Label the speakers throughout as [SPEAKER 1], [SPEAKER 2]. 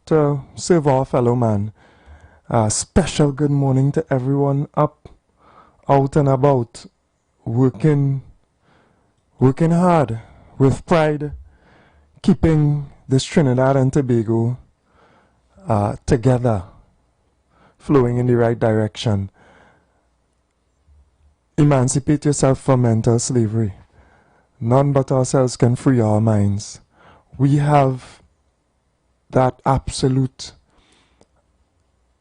[SPEAKER 1] to serve our fellow man. Special good morning to everyone up, out and about, working hard with pride, keeping this Trinidad and Tobago together, flowing in the right direction. Emancipate yourself from mental slavery. None but ourselves can free our minds. We have that absolute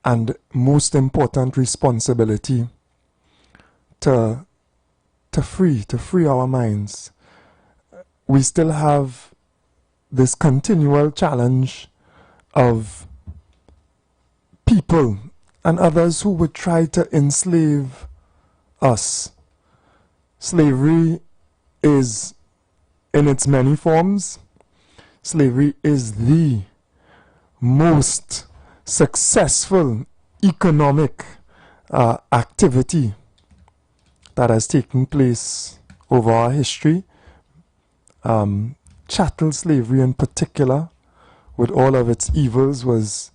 [SPEAKER 1] and most important responsibility to free our minds. We still have this continual challenge of people and others who would try to enslave us. Slavery is in its many forms. Slavery is the most successful economic activity that has taken place over our history. Chattel slavery in particular, with all of its evils, was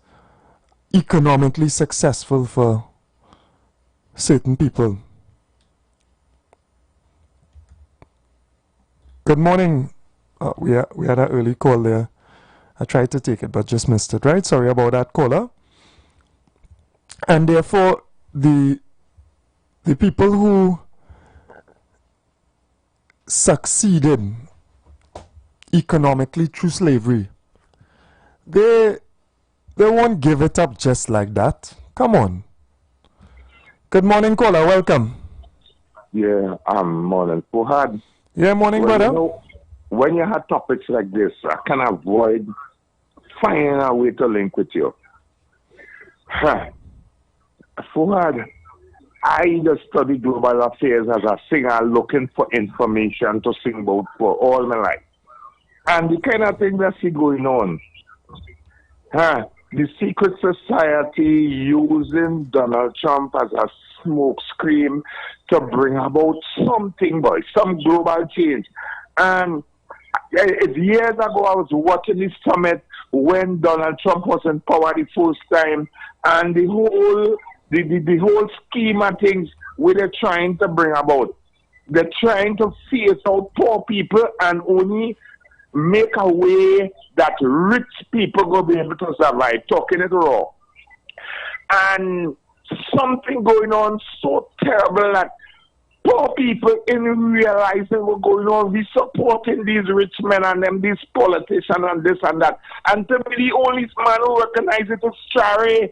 [SPEAKER 1] economically successful for certain people. Good morning. We had an early call there. I tried to take it but just missed it, right? Sorry about that, caller. And therefore, the people who succeeded economically through slavery, they won't give it up just like that. Come on. Good morning, caller. Welcome.
[SPEAKER 2] Yeah, morning. Fuhad.
[SPEAKER 1] Yeah, morning, brother.
[SPEAKER 2] You know, when you have topics like this, I can avoid finding a way to link with you. Fuhad, I just study global affairs as a singer looking for information to sing about for all my life. And the kind of thing that's going on. The secret society using Donald Trump as a smokescreen to bring about something, boy, some global change. And years ago, I was watching this summit when Donald Trump was in power the first time, and the whole scheme of things where they're trying to bring about. They're trying to phase out poor people and only make a way that rich people will be able to survive, talking it raw. And something going on so terrible that poor people in realizing what's going on, we supporting these rich men and them, these politicians and this and that. And to me, the only man who recognizes it is Chari.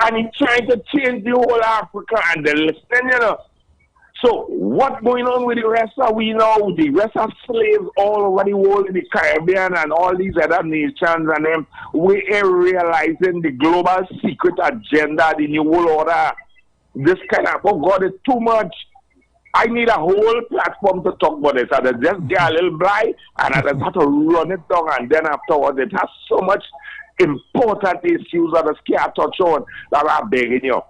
[SPEAKER 2] And he's trying to change the whole Africa and they're listening, you know. So what's going on with the rest of we know? The rest of slaves all over the world in the Caribbean and all these other nations and them, we are realizing the global secret agenda, the new world order. This kind of, oh God, it's too much. I need a whole platform to talk about this. I just get a little blind and I just have to run it down, and then afterwards it has so much important issues that I can't touch on that I'm begging you.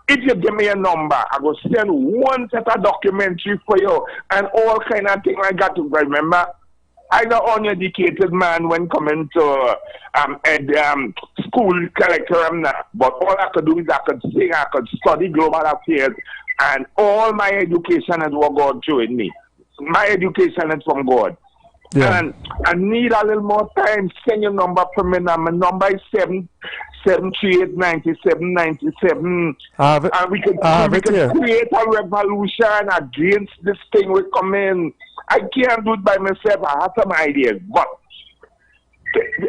[SPEAKER 2] If you give me a number, I will send one set of documentary for you and all kind of thing like that. To remember, I'm an uneducated man when coming to school curriculum now. But all I could do is I could sing, I could study global affairs, and all my education is what God showed me. My education is from God. Yeah. And I need a little more time. Send your number for me now. My number is 738-9797. And we can create a revolution against this thing we come in. I can't do it by myself. I have some ideas. But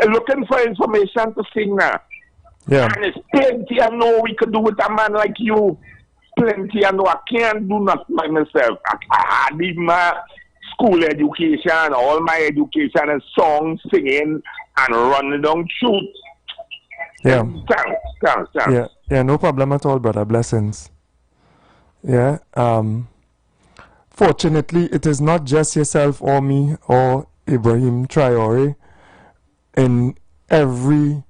[SPEAKER 2] looking for information to sing now. Yeah. And it's plenty I know we could do with a man like you. Plenty I know I can't do nothing by myself. I need my school education, all my education is song, singing, and running down shoot.
[SPEAKER 1] Yeah.
[SPEAKER 2] Thanks.
[SPEAKER 1] Yeah, no problem at all, brother. Blessings. Yeah. Fortunately, it is not just yourself or me or Ibrahim Traore. In every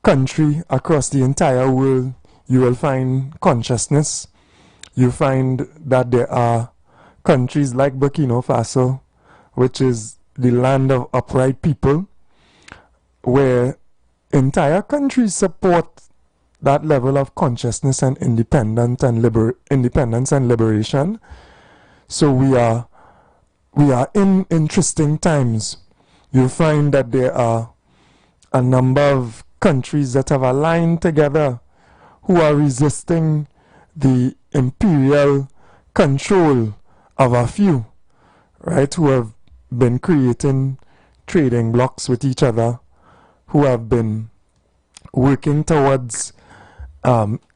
[SPEAKER 1] country across the entire world, you will find consciousness. You find that there are countries like Burkina Faso, which is the land of upright people, where entire countries support that level of consciousness and independence and liberation. So we are in interesting times. You'll find that there are a number of countries that have aligned together who are resisting the imperial control of a few, right, who have been creating trading blocks with each other, who have been working towards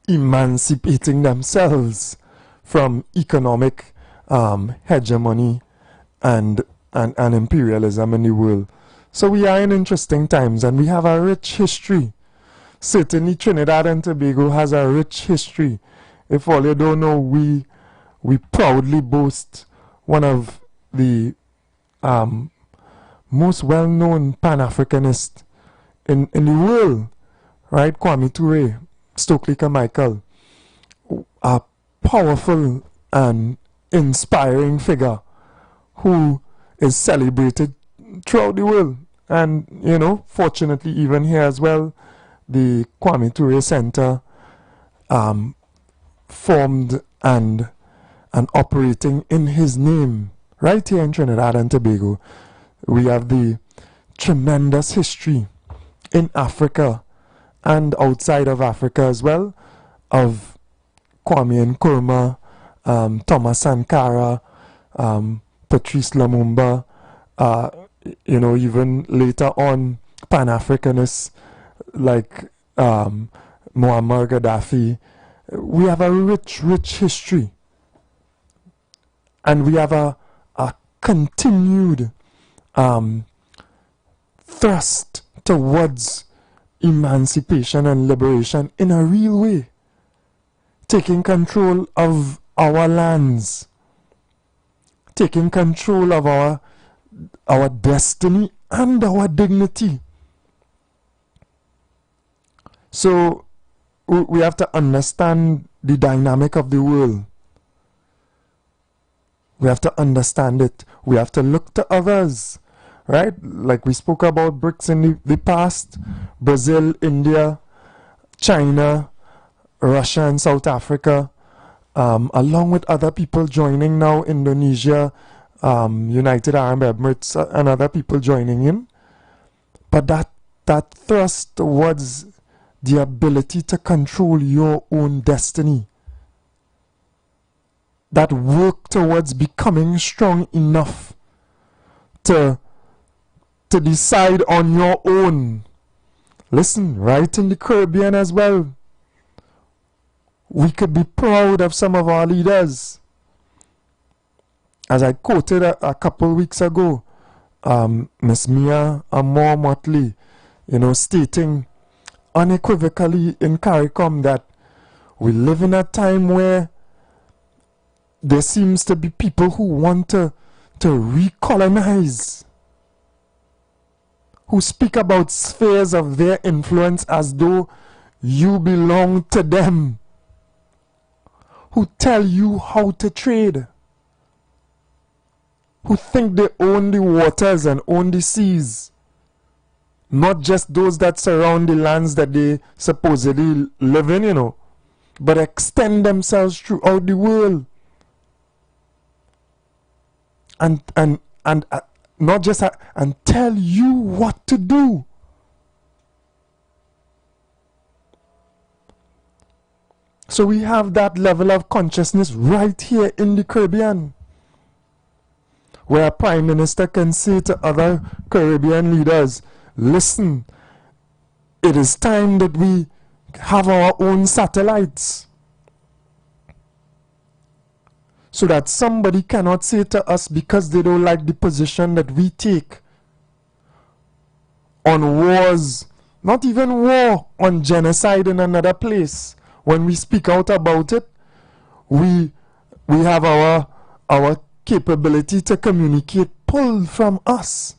[SPEAKER 1] emancipating themselves from economic hegemony and imperialism in the world. So we are in interesting times, and we have a rich history. Certainly Trinidad and Tobago has a rich history. If all you don't know, we proudly boast one of the most well-known Pan-Africanists in the world, right? Kwame Ture, Stokely Carmichael, a powerful and inspiring figure who is celebrated throughout the world. And, you know, fortunately, even here as well, the Kwame Ture Center formed and operating in his name right here in Trinidad and Tobago. We have the tremendous history in Africa and outside of Africa as well of Kwame Nkrumah, Thomas Sankara, Patrice Lumumba, you know, even later on Pan-Africanists like Muammar Gaddafi. We have a rich history, and we have a continued thrust towards emancipation and liberation in a real way, taking control of our lands, taking control of our destiny and our dignity. So we have to understand the dynamic of the world. We have to understand it. We have to look to others, right? Like we spoke about BRICS in the past, Brazil, India, China, Russia and South Africa, along with other people joining now, Indonesia, United Arab Emirates, and other people joining in. But that thrust towards the ability to control your own destiny, that work towards becoming strong enough to decide on your own. Listen, right in the Caribbean as well, we could be proud of some of our leaders. As I quoted a couple weeks ago, Miss Mia Amor Motley, you know, stating unequivocally in CARICOM that we live in a time where there seems to be people who want to recolonize, who speak about spheres of their influence as though you belong to them, who tell you how to trade, who think they own the waters and own the seas, not just those that surround the lands that they supposedly live in, you know, but extend themselves throughout the world. And not just and tell you what to do. So we have that level of consciousness right here in the Caribbean, where a prime minister can say to other Caribbean leaders, listen, it is time that we have our own satellites, so that somebody cannot say to us, because they don't like the position that we take on wars, not even war, on genocide in another place. When we speak out about it, we have our capability to communicate pulled from us.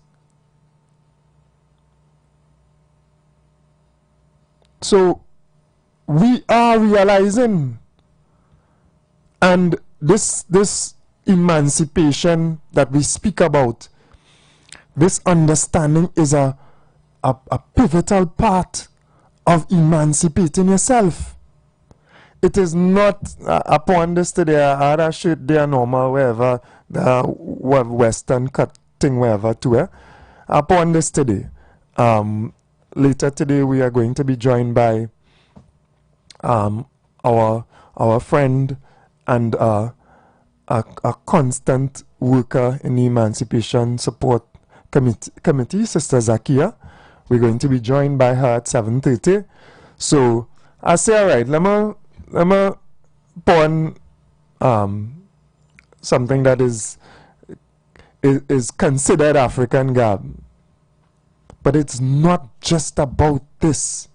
[SPEAKER 1] So we are realizing, and this emancipation that we speak about, this understanding is a a pivotal part of emancipating yourself. It is not upon this today, I had a shirt there normal, wherever, the western cut thing, wherever to wear. Upon this today, later today we are going to be joined by our friend and a constant worker in the Emancipation Support Committee, Sister Zakia. We're going to be joined by her at 7:30. So I say, all right, let me put on something that is considered African garb. But it's not just about this.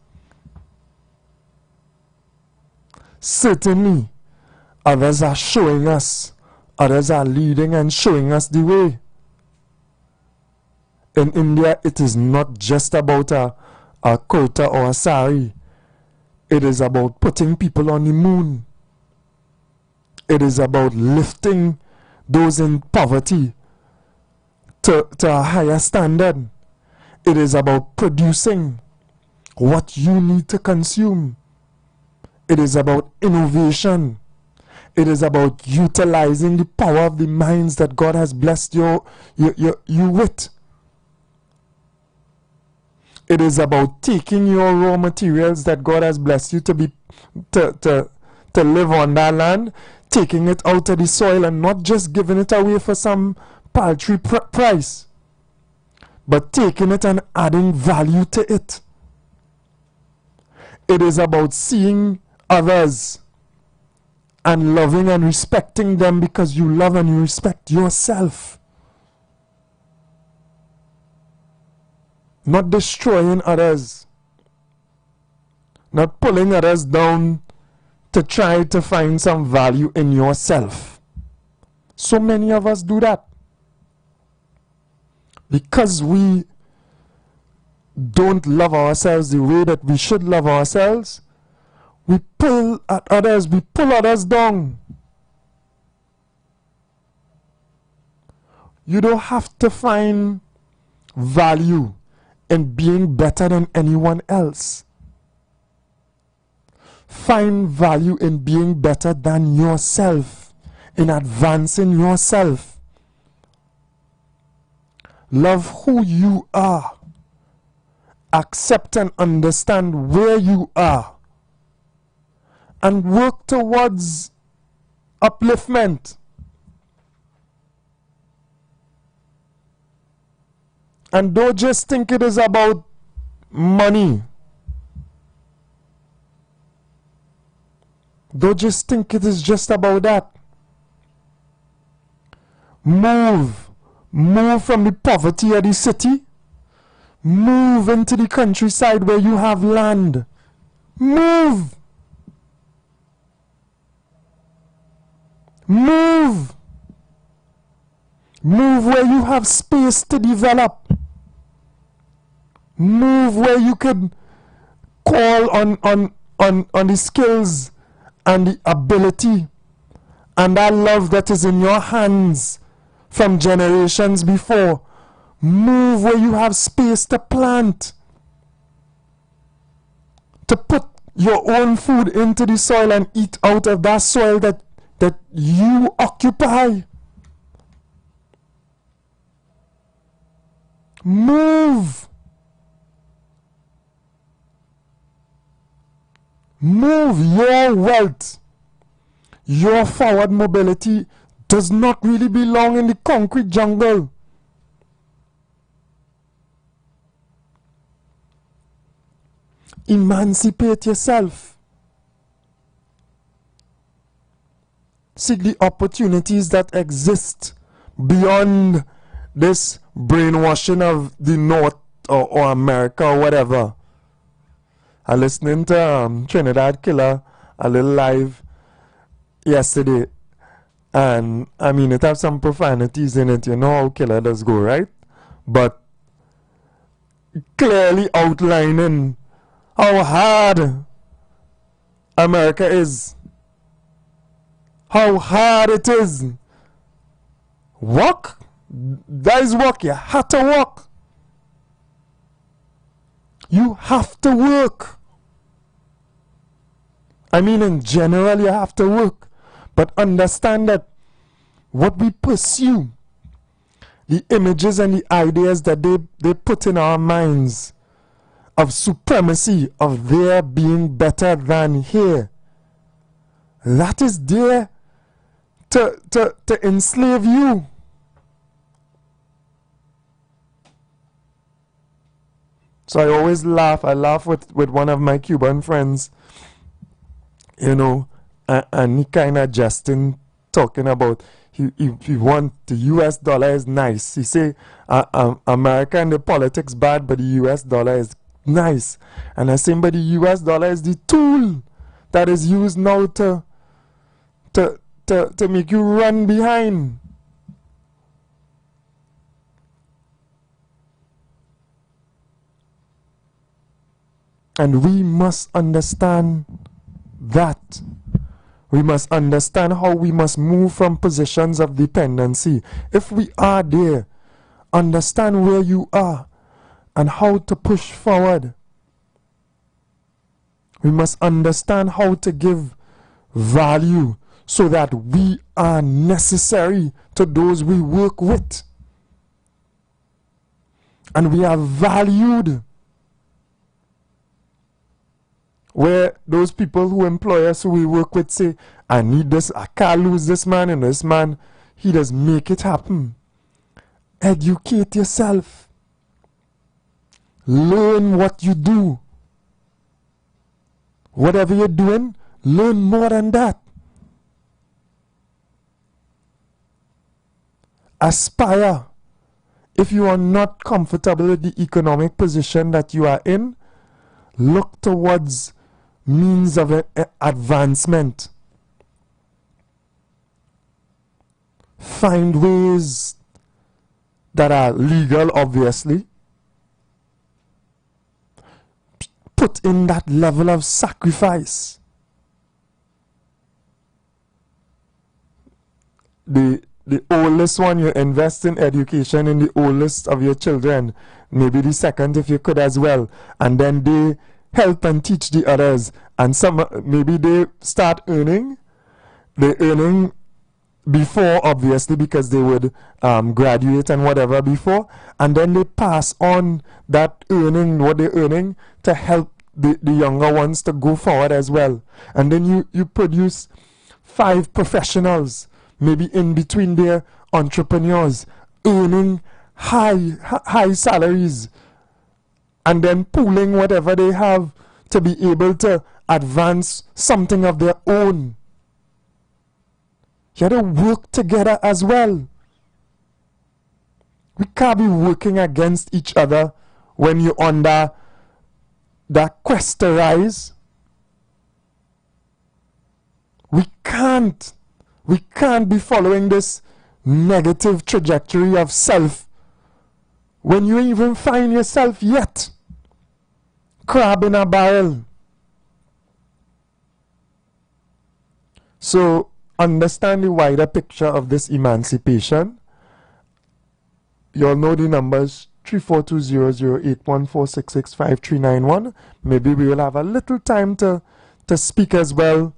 [SPEAKER 1] Certainly, others are showing us, others are leading and showing us the way. In India, it is not just about a kurta or a sari. It is about putting people on the moon. It is about lifting those in poverty to a higher standard. It is about producing what you need to consume. It is about innovation. It is about utilizing the power of the minds that God has blessed you with. It is about taking your raw materials that God has blessed you to live on that land, taking it out of the soil and not just giving it away for some paltry price, but taking it and adding value to it. It is about seeing others and loving and respecting them because you love and you respect yourself. Not destroying others. Not pulling others down to try to find some value in yourself. So many of us do that. Because we don't love ourselves the way that we should love ourselves, we pull at others, we pull others down. You don't have to find value in being better than anyone else. Find value in being better than yourself, in advancing yourself. Love who you are. Accept and understand where you are. And work towards upliftment. And don't just think it is about money. Don't just think it is just about that. Move. Move from the poverty of the city. Move into the countryside where you have land. Move. Move. Move where you have space to develop. Move where you can call on the skills and the ability and that love that is in your hands from generations before. Move where you have space to plant, to put your own food into the soil and eat out of that soil that you occupy. Move. Move. Your wealth, your forward mobility does not really belong in the concrete jungle. Emancipate yourself. Seek the opportunities that exist beyond this brainwashing of the North or America or whatever. I listening to Trinidad Killer a little live yesterday, and I mean it have some profanities in it. You know how Killer does go, right? But clearly outlining how hard America is, how hard it is. Work, that is work. You have to work. You have to work. I mean, in general, you have to work. But understand that what we pursue, the images and the ideas that they put in our minds of supremacy, of there being better than here, that is there to enslave you. So I always laugh. I laugh with one of my Cuban friends, you know, and he kind of jesting, talking about he want the US dollar is nice. He say America and the politics bad, but the US dollar is nice. And I say, but the US dollar is the tool that is used now to make you run behind. And we must understand that. We must understand how we must move from positions of dependency. If we are there, understand where you are and how to push forward. We must understand how to give value so that we are necessary to those we work with. And we are valued. Where those people who employ us, who we work with, say, I need this, I can't lose this man, and this man, he does make it happen. Educate yourself. Learn what you do. Whatever you're doing, learn more than that. Aspire. If you are not comfortable with the economic position that you are in, look towards means of advancement. Find ways that are legal, obviously. Put in that level of sacrifice. The oldest one, you invest in education in the oldest of your children. Maybe the second if you could as well. And then they help and teach the others, and some maybe they start earning. They're earning before, obviously, because they would graduate and whatever before, and then they pass on that earning, what they're earning, to help the younger ones to go forward as well. And then you produce 5 professionals, maybe in between their entrepreneurs, earning high salaries, and then pooling whatever they have to be able to advance something of their own. You have to work together as well. We can't be working against each other when you're under that quest to rise. We can't be following this negative trajectory of self when you even find yourself yet crab in a barrel. So understand the wider picture of this emancipation. You all know the numbers 342-008-1466-5391. Maybe we will have a little time to speak as well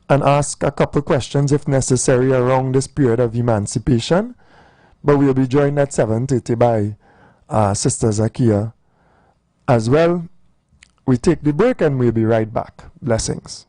[SPEAKER 1] and ask a couple questions if necessary around this period of emancipation. But we'll be joined at 7:30 by Sister Zakia as well. We take the break and we'll be right back. Blessings.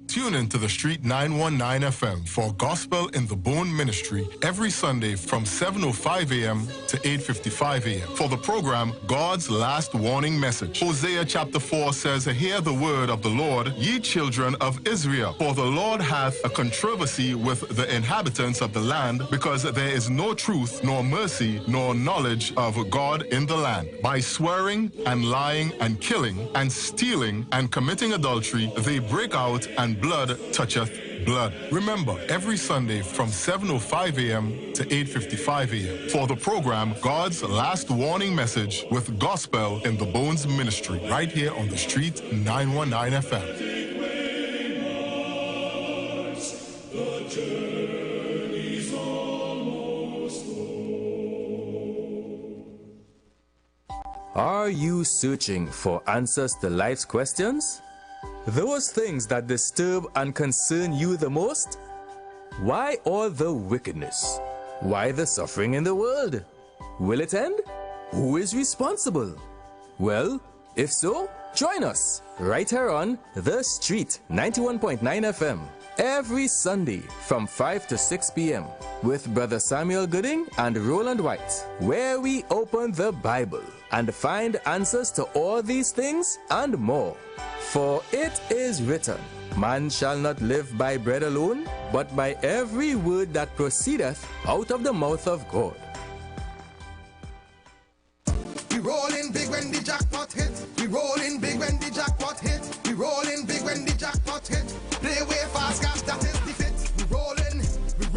[SPEAKER 3] Tune in to the Street 919 FM for Gospel in the Bone Ministry every Sunday from 7:05 a.m. to 8:55 a.m. for the program God's Last Warning Message. Hosea chapter 4 says, "Hear the word of the Lord, ye children of Israel. For the Lord hath a controversy with the inhabitants of the land, because there is no truth, nor mercy, nor knowledge of God in the land. By swearing and lying and killing and stealing and committing adultery, they break out, and blood toucheth blood." Remember, every Sunday from 7:05 a.m. to 8:55 a.m. for the program God's Last Warning Message with Gospel in the Bones Ministry, right here on the Street 919 FM.
[SPEAKER 4] Are you searching for answers to life's questions? Those things that disturb and concern you the most? Why all the wickedness? Why the suffering in the world? Will it end? Who is responsible? Well, if so, join us right here on The Street 91.9 FM every Sunday from 5 to 6 p.m. with Brother Samuel Gooding and Roland White, where we open the Bible and find answers to all these things and more. For it is written, man shall not live by bread alone, but by every word that proceedeth out of the mouth of God.
[SPEAKER 5] We rollin' big when the jackpot hit. We rollin' big when the jackpot hit. We rollin' big when the jackpot hit. Play way fast cash, that is the fit. We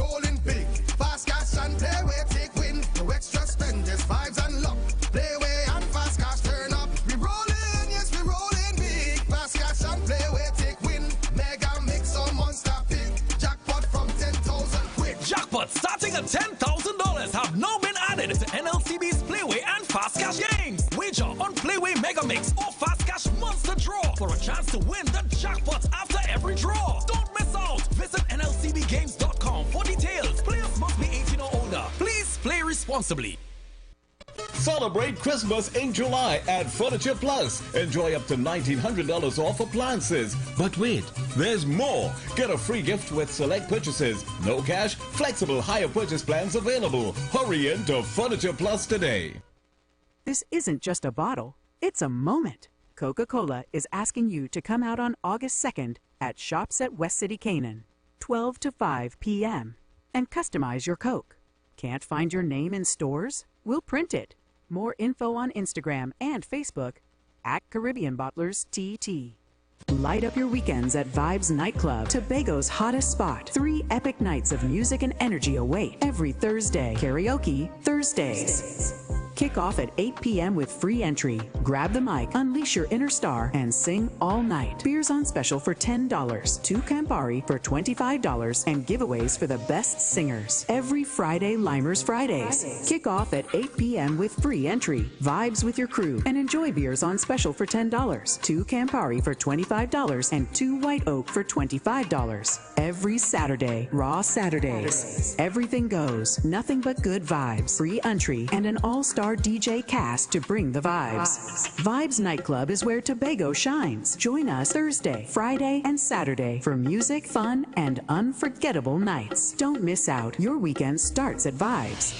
[SPEAKER 5] rollin' big. Fast cash and play way take win. No extra spend, just vibes and luck. Play way and fast cash turn up. We rollin', yes we rollin' big. Fast cash and play way take win. Mega mix or monster pick. Jackpot from 10,000 quick.
[SPEAKER 6] Jackpot starting at $10,000 have now been added to NLCB's Playway and Fast Cash games. Wager on Playway Mega Mix or Fast Cash Monster Draw for a chance to win the jackpot after every draw. Don't miss out. Visit NLCBgames.com for details. Players must be 18 or older. Please play responsibly.
[SPEAKER 7] Celebrate Christmas in July at Furniture Plus. Enjoy up to $1,900 off appliances. But wait, there's more. Get a free gift with select purchases. No cash, flexible hire purchase plans available. Hurry into Furniture Plus today.
[SPEAKER 8] This isn't just a bottle, it's a moment. Coca-Cola is asking you to come out on August 2nd at Shops at West City Canaan, 12 to 5 p.m. and customize your Coke. Can't find your name in stores? We'll print it. More info on Instagram and Facebook at Caribbean Bottlers TT. Light up your weekends at Vibes Nightclub, Tobago's hottest spot. 3 epic nights of music and energy await every Thursday. Karaoke Thursdays. Kick off at 8 p.m. with free entry. Grab the mic, unleash your inner star, and sing all night. Beers on special for $10, 2 Campari for $25, and giveaways for the best singers. Every Friday, Limers Fridays. Kick off at 8 p.m. with free entry. Vibes with your crew and enjoy beers on special for $10, 2 Campari for $25, and 2 White Oak for $25. Every Saturday, Raw Saturdays. Everything goes, nothing but good vibes. Free entry and an all-star DJ cast to bring the vibes. Vibes Nightclub is where Tobago shines. Join us Thursday, Friday, and Saturday for music, fun, and unforgettable nights. Don't miss out. Your weekend starts at Vibes.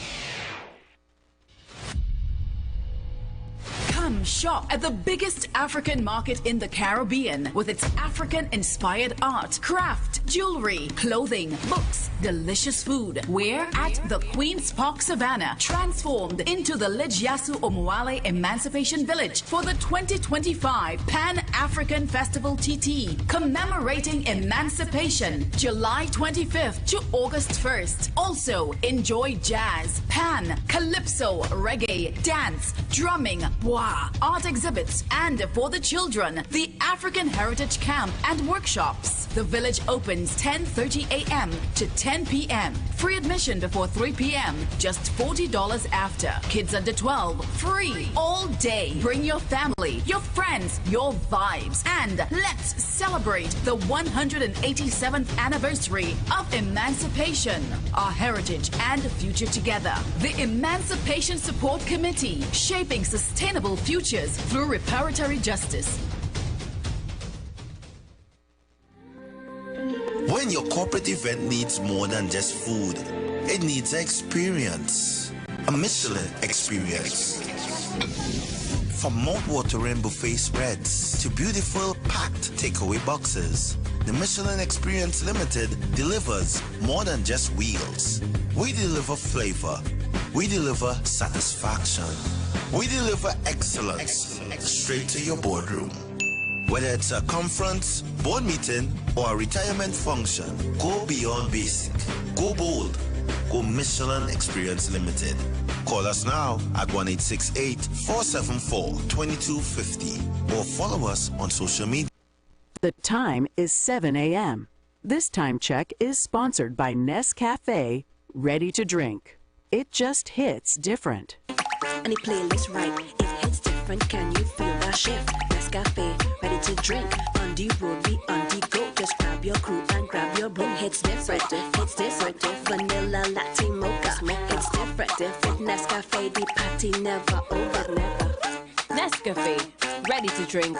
[SPEAKER 9] Come shop at the biggest African market in the Caribbean with its African-inspired art, craft, jewelry, clothing, books, delicious food. We're at the Queen's Park Savannah, transformed into the Legiasu Omuale Emancipation Village for the 2025 Pan-African Festival TT, commemorating emancipation, July 25th to August 1st. Also, enjoy jazz, pan, calypso, reggae, dance, drumming, bois, art exhibits, and for the children, the African Heritage Camp and workshops. The village opens 10:30 a.m. to 10 p.m. Free admission before 3 p.m. Just $40 after. Kids under 12, free all day. Bring your family, your friends, your vibes, and let's celebrate the 187th anniversary of emancipation, our heritage and future together. The Emancipation Support Committee, shaping sustainable futures through reparatory justice.
[SPEAKER 10] When your corporate event needs more than just food, it needs an experience, a Michelin experience. From mouth-watering buffet spreads to beautiful packed takeaway boxes, the Michelin Experience Limited delivers more than just wheels. We deliver flavor. We deliver satisfaction. We deliver excellence straight to your boardroom. Whether it's a conference, board meeting, or a retirement function, go beyond basic. Go bold. Go Michelin Experience Limited. Call us now at 1-868-474-2250 or follow us on social media.
[SPEAKER 8] The time is 7 a.m. This time check is sponsored by Nescafe Ready to Drink. It just hits different.
[SPEAKER 11] And it playlist right, it hits different. different. Can you feel that shift? Nescafe, ready to drink. On the road, we on the go. Just grab your crew and grab your bro. It's different, it's different. Vanilla latte mocha. It's different. Nescafe, the party never over.
[SPEAKER 12] Nescafe, ready to drink.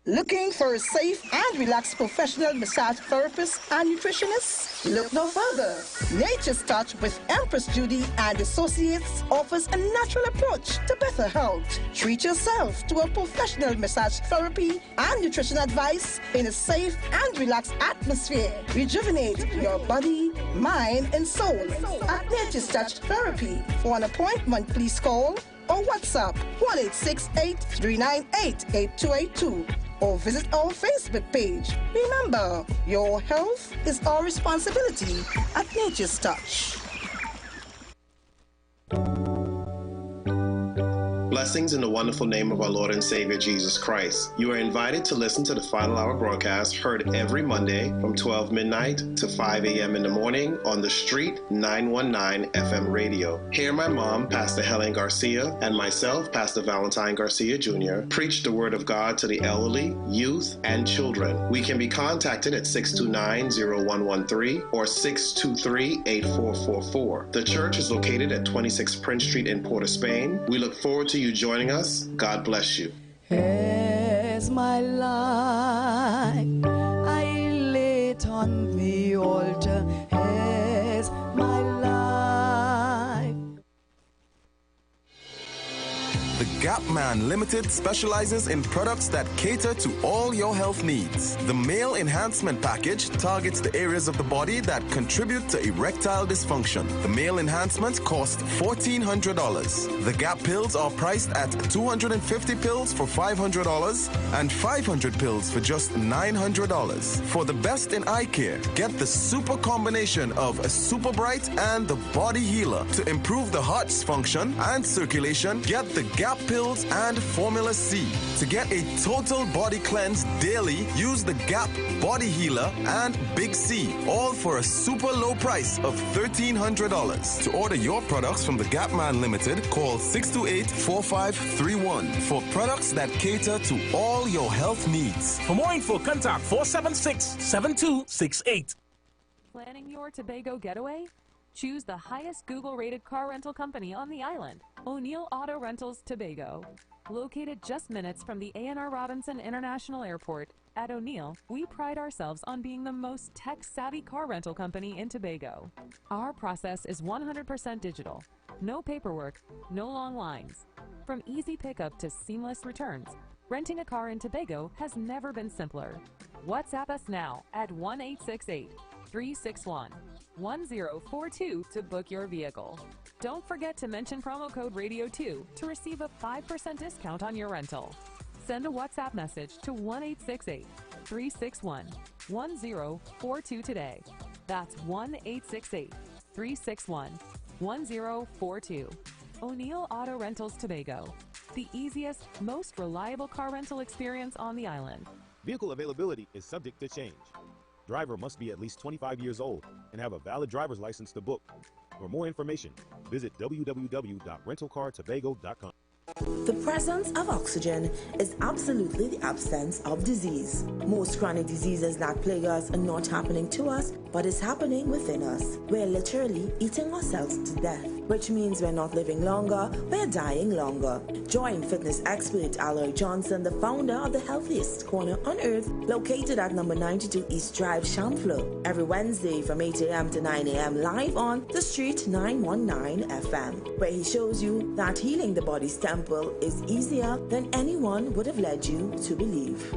[SPEAKER 13] Looking for a safe and relaxed professional massage therapist and nutritionist? Look no further. Nature's Touch with Empress Judy and Associates offers a natural approach to better health. Treat yourself to a professional massage therapy and nutrition advice in a safe and relaxed atmosphere. Rejuvenate your body, mind, and soul at Nature's Touch Therapy. For an appointment, please call or WhatsApp 1-868-398-8282 or visit our Facebook page. Remember, your health is our responsibility at Nature's Touch.
[SPEAKER 14] Blessings in the wonderful name of our Lord and Savior Jesus Christ. You are invited to listen to the Final Hour broadcast heard every Monday from 12 midnight to 5 a.m. in the morning on The Street 919 FM radio. Hear my mom, Pastor Helen Garcia, and myself, Pastor Valentine Garcia Jr., preach the Word of God to the elderly, youth, and children. We can be contacted at 629-0113 or 623-8444. The church is located at 26 Prince Street in Port of Spain. We look forward to you joining us. God bless you.
[SPEAKER 15] As my life I lay it on the altar, as my life.
[SPEAKER 16] The Gap Man Limited specializes in products that cater to all your health needs. The Male Enhancement Package targets the areas of the body that contribute to erectile dysfunction. The Male Enhancement costs $1,400. The Gap pills are priced at 250 pills for $500 and 500 pills for just $900. For the best in eye care, get the super combination of a Super Bright and the Body Healer. To improve the heart's function and circulation, get the Gap pills and Formula C. To get a total body cleanse daily, use the Gap Body Healer and Big C, all for a super low price of $1,300. To order your products from the Gap Man Limited, call 628-4531 for products that cater to all your health needs.
[SPEAKER 6] For more info, contact 476-7268.
[SPEAKER 17] Planning your Tobago getaway? Choose the highest Google-rated car rental company on the island, O'Neill Auto Rentals Tobago. Located just minutes from the A&R Robinson International Airport, at O'Neill, we pride ourselves on being the most tech-savvy car rental company in Tobago. Our process is 100% digital. No paperwork, no long lines. From easy pickup to seamless returns, renting a car in Tobago has never been simpler. WhatsApp us now at 1-868-361-1042 to book your vehicle. Don't forget to mention promo code RADIO2 to receive a 5% discount on your rental. Send a WhatsApp message to 1-868-361-1042 today. That's 1-868-361-1042. O'Neill Auto Rentals Tobago, the easiest, most reliable car rental experience on the island.
[SPEAKER 18] Vehicle availability is subject to change. Driver must be at least 25 years old and have a valid driver's license to book. For more information, visit www.rentalcartobago.com.
[SPEAKER 19] The presence of oxygen is absolutely the absence of disease. Most chronic diseases that plague us are not happening to us, but is happening within us. We're literally eating ourselves to death, which means we're not living longer, we're dying longer. Join fitness expert Aloy Johnson, the founder of the healthiest corner on earth, located at number 92 East Drive, Chamfleur, every Wednesday from 8 a.m. to 9 a.m. live on The Street 919 FM, where he shows you that healing the body's temple is easier than anyone would have led you to believe.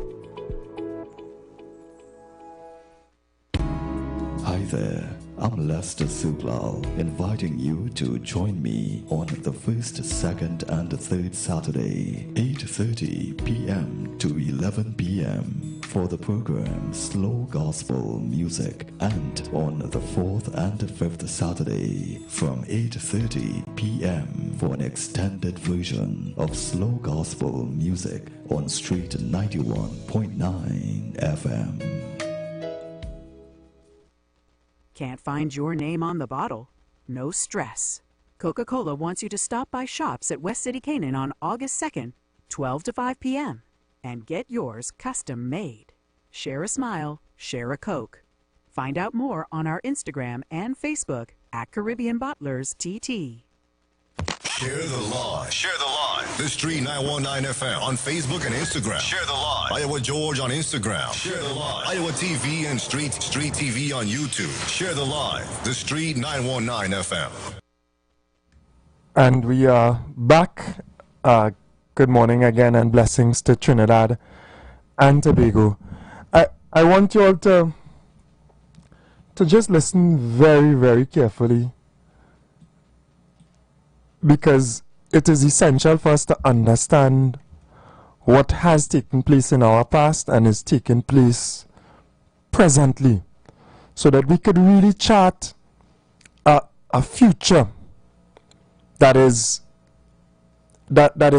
[SPEAKER 20] Hi there, I'm Lester Sublal, inviting you to join me on the first, second, and third Saturday, 8:30 p.m. to 11 p.m. for the program Slow Gospel Music, and on the fourth and fifth Saturday from 8:30 p.m. for an extended version of Slow Gospel Music on Street 91.9 FM.
[SPEAKER 8] Can't find your name on the bottle? No stress. Coca-Cola wants you to stop by shops at West City Canaan on August 2nd, 12 to 5 p.m. and get yours custom made. Share a smile, share a Coke. Find out more on our Instagram and Facebook at Caribbean Bottlers TT.
[SPEAKER 12] Share the live. Share the live. The Street 919 FM on Facebook and Instagram. Share the live. Iowa George on Instagram. Share the live. Iowa TV and Street TV on YouTube. Share the live. The Street 919 FM.
[SPEAKER 1] And we are back. Good morning again and blessings to Trinidad and Tobago. I want you all to just listen very, very carefully, because it is essential for us to understand what has taken place in our past and is taking place presently, so that we could really chart a future that is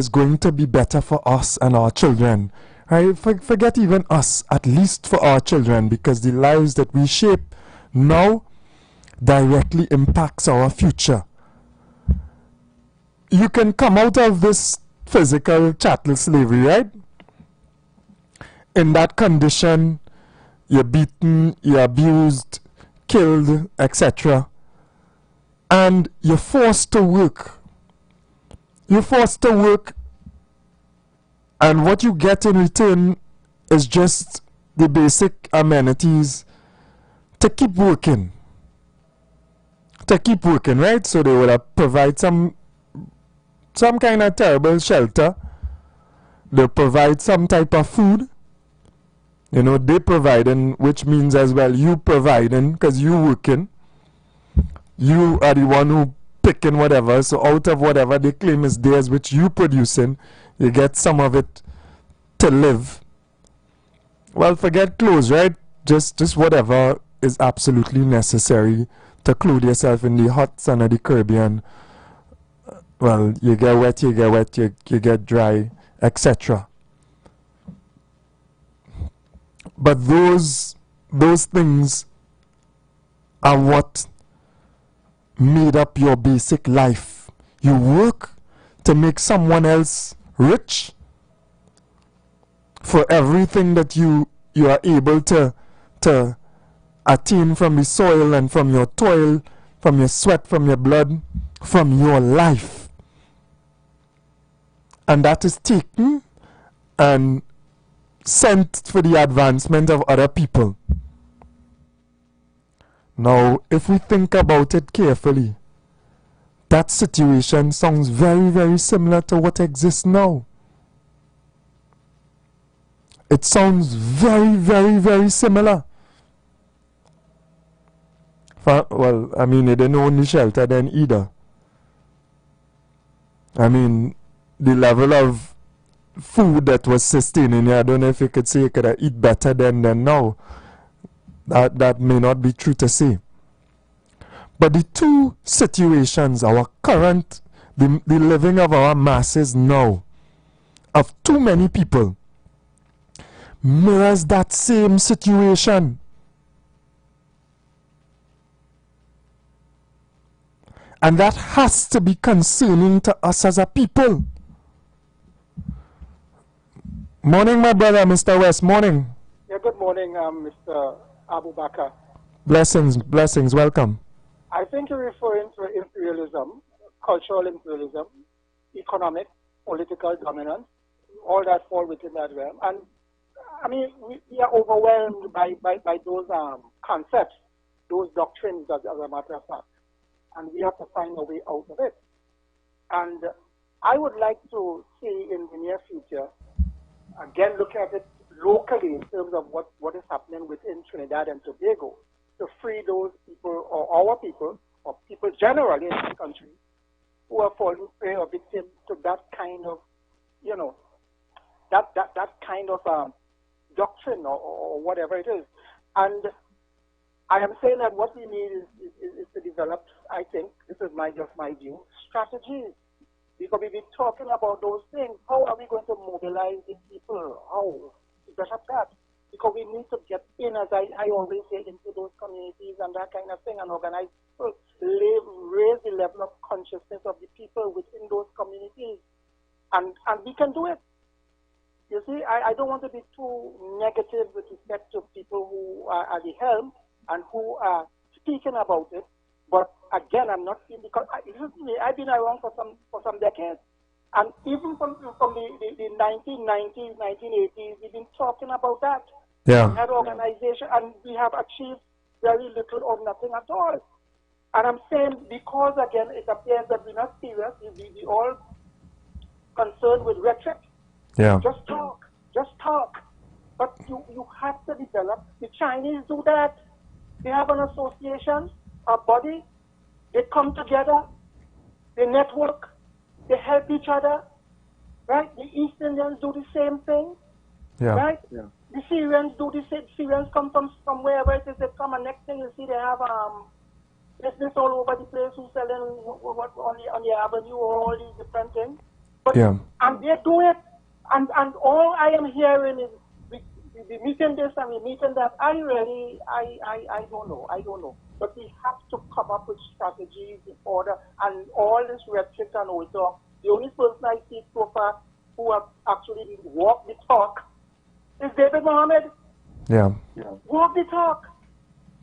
[SPEAKER 1] going to be better for us and our children. Right? Forget even us, at least for our children, because the lives that we shape now directly impacts our future. You can come out of this physical chattel slavery, right? In that condition, you're beaten, you're abused, killed, etc. And you're forced to work. You're forced to work, and what you get in return is just the basic amenities to keep working. To keep working, right? So they will provide some kind of terrible shelter. They'll provide some type of food. You know, they providing, which means as well you providing, because you working. You are the one who picking whatever, so out of whatever they claim is theirs, which you producing, you get some of it to live. Well, forget clothes, right? Just whatever is absolutely necessary to clothe yourself in the hot sun of the Caribbean. Well, you get wet, you get dry, etc. But those things are what made up your basic life. You work to make someone else rich. For everything that you are able to attain from the soil and from your toil, from your sweat, from your blood, from your life. And that is taken and sent for the advancement of other people. Now, if we think about it carefully, that situation sounds very, very similar to what exists now. It sounds very, very, very similar. Well, I mean, they didn't own the shelter then either. I mean, the level of food that was sustaining you, I don't know if you could say you could eat better then than now. That may not be true to say. But the two situations, our current, the living of our masses now, of too many people, mirrors that same situation. And that has to be concerning to us as a people. Morning, my brother, Mr. West. Morning.
[SPEAKER 21] Yeah, good morning, Mr. Abu Bakr.
[SPEAKER 1] Blessings, welcome.
[SPEAKER 21] I think you're referring to imperialism, cultural imperialism, economic, political dominance, all that fall within that realm. And I mean, we are overwhelmed by those concepts, those doctrines, as a matter of fact. And we have to find a way out of it. And I would like to see in the near future, again, looking at it locally in terms of what is happening within Trinidad and Tobago, to free those people, or our people, or people generally in this country, who are falling prey or victim to that kind of, you know, that kind of doctrine or whatever it is. And I am saying that what we need is to develop, I think, this is just my view, strategies. Because we've been talking about those things. How are we going to mobilize the people? How to develop that? because we need to get in, as I always say, into those communities and that kind of thing, and organize people, raise the level of consciousness of the people within those communities, and we can do it. You see, I don't want to be too negative with respect to people who are at the helm and who are speaking about it. But again, I'm not seeing, because I've been around for some decades, and even from the 1990s, 1980s, we've been talking about that.
[SPEAKER 1] Yeah.
[SPEAKER 21] We had organization, and we have achieved very little or nothing at all. And I'm saying, because again, it appears that we're not serious. We all concerned with rhetoric.
[SPEAKER 1] Yeah.
[SPEAKER 21] Just talk. But you have to develop. The Chinese do that. They have an association, a body. They come together. They network. They help each other. Right? The East Indians do the same thing.
[SPEAKER 1] Yeah.
[SPEAKER 21] Right? Yeah. The Syrians do the same. Syrians come from wherever it is they come, and next thing you see, they have business all over the place who's selling what on the avenue, all these different things. But,
[SPEAKER 1] yeah.
[SPEAKER 21] And they do it. And all I am hearing is we meeting this and we meeting that. I don't know. But we have to come up with strategies in order, and all this rhetoric and all talk. The only person I see so far who have actually walked the talk is David Mohammed.
[SPEAKER 1] Yeah.
[SPEAKER 21] Walk the talk.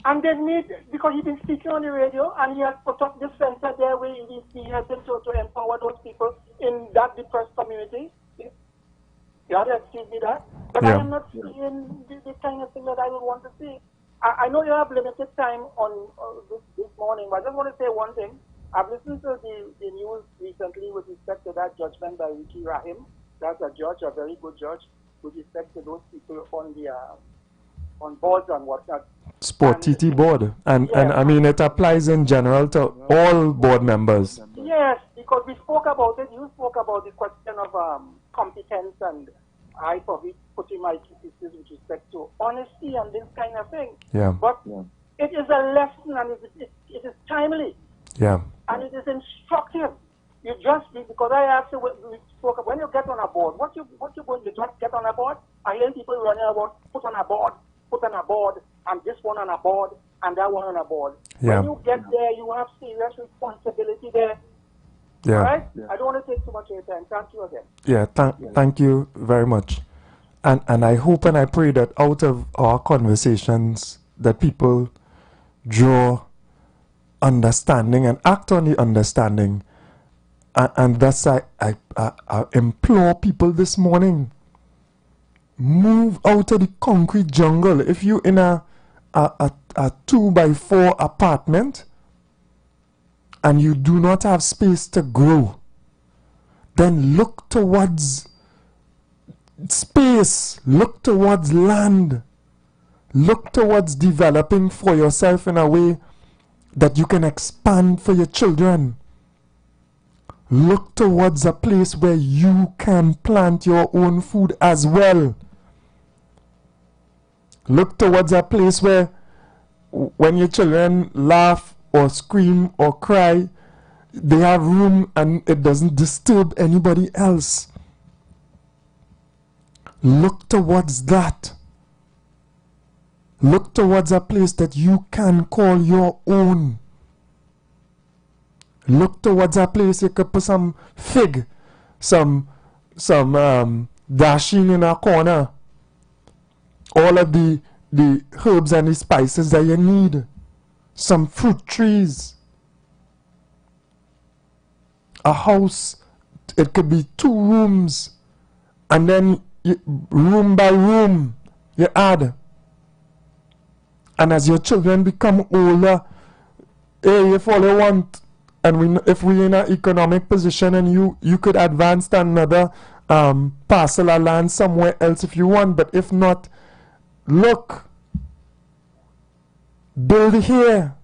[SPEAKER 21] And they need, because he's been speaking on the radio, and he has put up this center there where he has been to empower those people in that depressed community. You have to excuse me that. But I am not seeing the kind of thing that I would want to see. I know you have limited time on this morning, but I just want to say one thing. I've listened to the news recently with respect to that judgment by Ricky Rahim. That's a judge, a very good judge, with respect to those people on the on boards and whatnot.
[SPEAKER 1] Sport TT board. And I mean, it applies in general to all board members.
[SPEAKER 21] Yes, because we spoke about it. You spoke about the question of competence, and I probably put in my criticism with respect to honesty and this kind of thing.
[SPEAKER 1] Yeah.
[SPEAKER 21] But it is a lesson, and it is timely.
[SPEAKER 1] Yeah.
[SPEAKER 21] And it is instructive. You just, because I asked you, we spoke about, when you get on a board, what you going to just get on a board? I hear people running about, put on a board, and this one on a board, and that one on a board.
[SPEAKER 1] Yeah.
[SPEAKER 21] When you get there, you have serious responsibility there.
[SPEAKER 1] Yeah.
[SPEAKER 21] Right? I don't want to take too much of your time. Thank you again.
[SPEAKER 1] Yeah, thank you very much. And I hope and I pray that out of our conversations that people draw understanding and act on the understanding. And thus I implore people this morning, move out of the concrete jungle. If you're in a 2x4 apartment and you do not have space to grow, then look towards space, look towards land, look towards developing for yourself in a way that you can expand for your children. Look towards a place where you can plant your own food as well. Look towards a place where when your children laugh or scream or cry, they have room and it doesn't disturb anybody else. Look towards that. Look towards a place that you can call your own. Look towards a place you could put some fig, some dashing in a corner. All of the herbs and the spices that you need. Some fruit trees. A house, it could be 2 rooms. And then room by room, you add. And as your children become older, hey, if all you want, and if we're in an economic position and you could advance to another parcel of land somewhere else if you want, but if not, look, build here.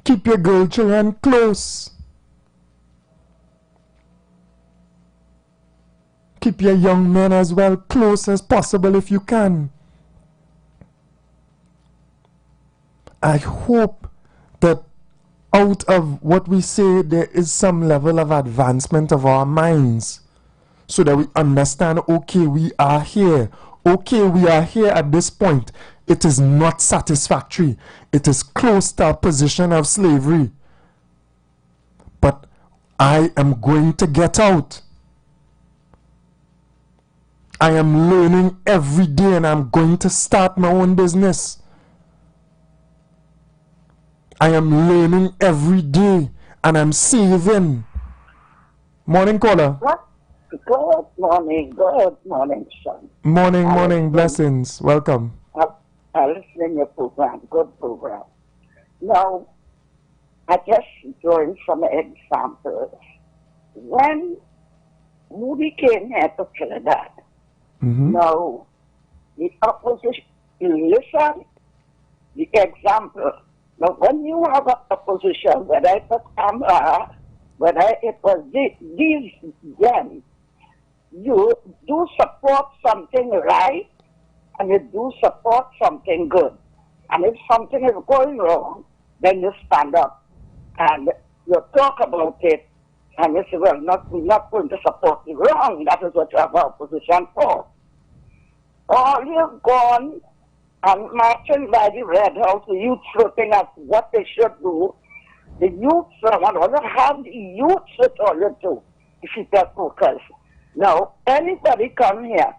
[SPEAKER 1] Keep your girl children close. Keep your young men as well close as possible if you can. I hope that out of what we say, there is some level of advancement of our minds so that we understand, okay, we are here. Okay, we are here at this point. It is not satisfactory. It is close to a position of slavery. But I am going to get out. I am learning every day and I'm going to start my own business. I am learning every day and I'm saving. Morning, caller.
[SPEAKER 2] What? Good morning, son.
[SPEAKER 1] Morning, blessings. Welcome.
[SPEAKER 2] I listen to your program, good program. Now, I just drawing some examples. When Moody came here to Trinidad, now, the opposition, listen, the example. Now, when you have an opposition, whether it was Amra, whether it was these them, you do support something right, and you do support something good. And if something is going wrong, then you stand up and you talk about it, and you say, well, we're not going to support the wrong. That is what you have opposition for. All you've gone and marching by the Red House, the youth looking at what they should do. The youth, someone doesn't have the youth to tell you to, if you get focus. Now, anybody come here,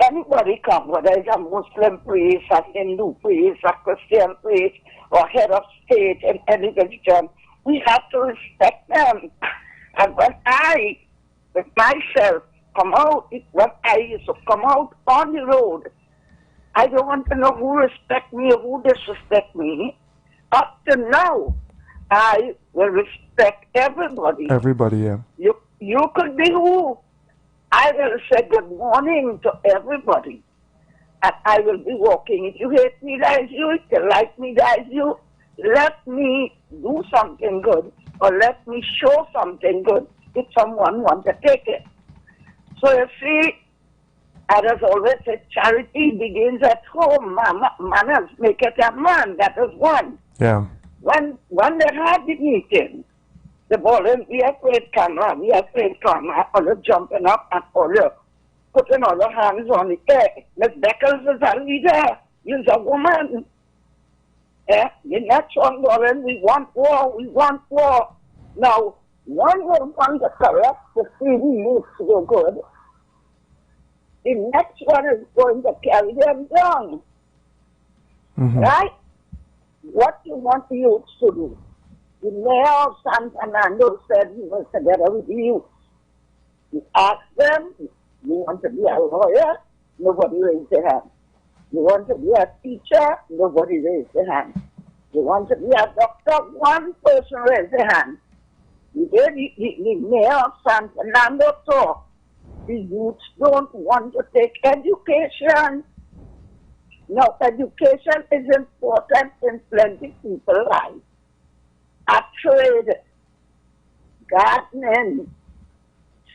[SPEAKER 2] anybody come, whether it's a Muslim priest, a Hindu priest, a Christian priest, or head of state in any religion, we have to respect them. And when I, with myself, come out, when I used to come out on the road, I don't want to know who respect me or who disrespect me. Up to now, I will respect everybody.
[SPEAKER 1] Everybody, yeah.
[SPEAKER 2] You could be who? I will say good morning to everybody. And I will be walking. If you hate me, that is you. If you like me, that is you. Let me do something good, or let me show something good if someone wants to take it. So you see, I just always say charity begins at home. Manners make it a man. That is one.
[SPEAKER 1] Yeah.
[SPEAKER 2] When they had the meeting, the volunteers afraid camera, all you jumping up and all you putting all your hands on the air. Miss Beckles is a leader. You're a woman. The next one, Lauren, we want war. Now, one will want to correct the CD youth to go good. The next one is going to carry them down. Right? What do you want the youth to do? The mayor of San Fernando said he was together with the youth. He asked them, you want to be a lawyer? Nobody raised their hand. You want to be a teacher? Nobody raised their hand. You want to be a doctor? One person raised their hand. The mayor of San Fernando talked. The youths don't want to take education. Now, education is important in plenty people's lives. A trade, gardening,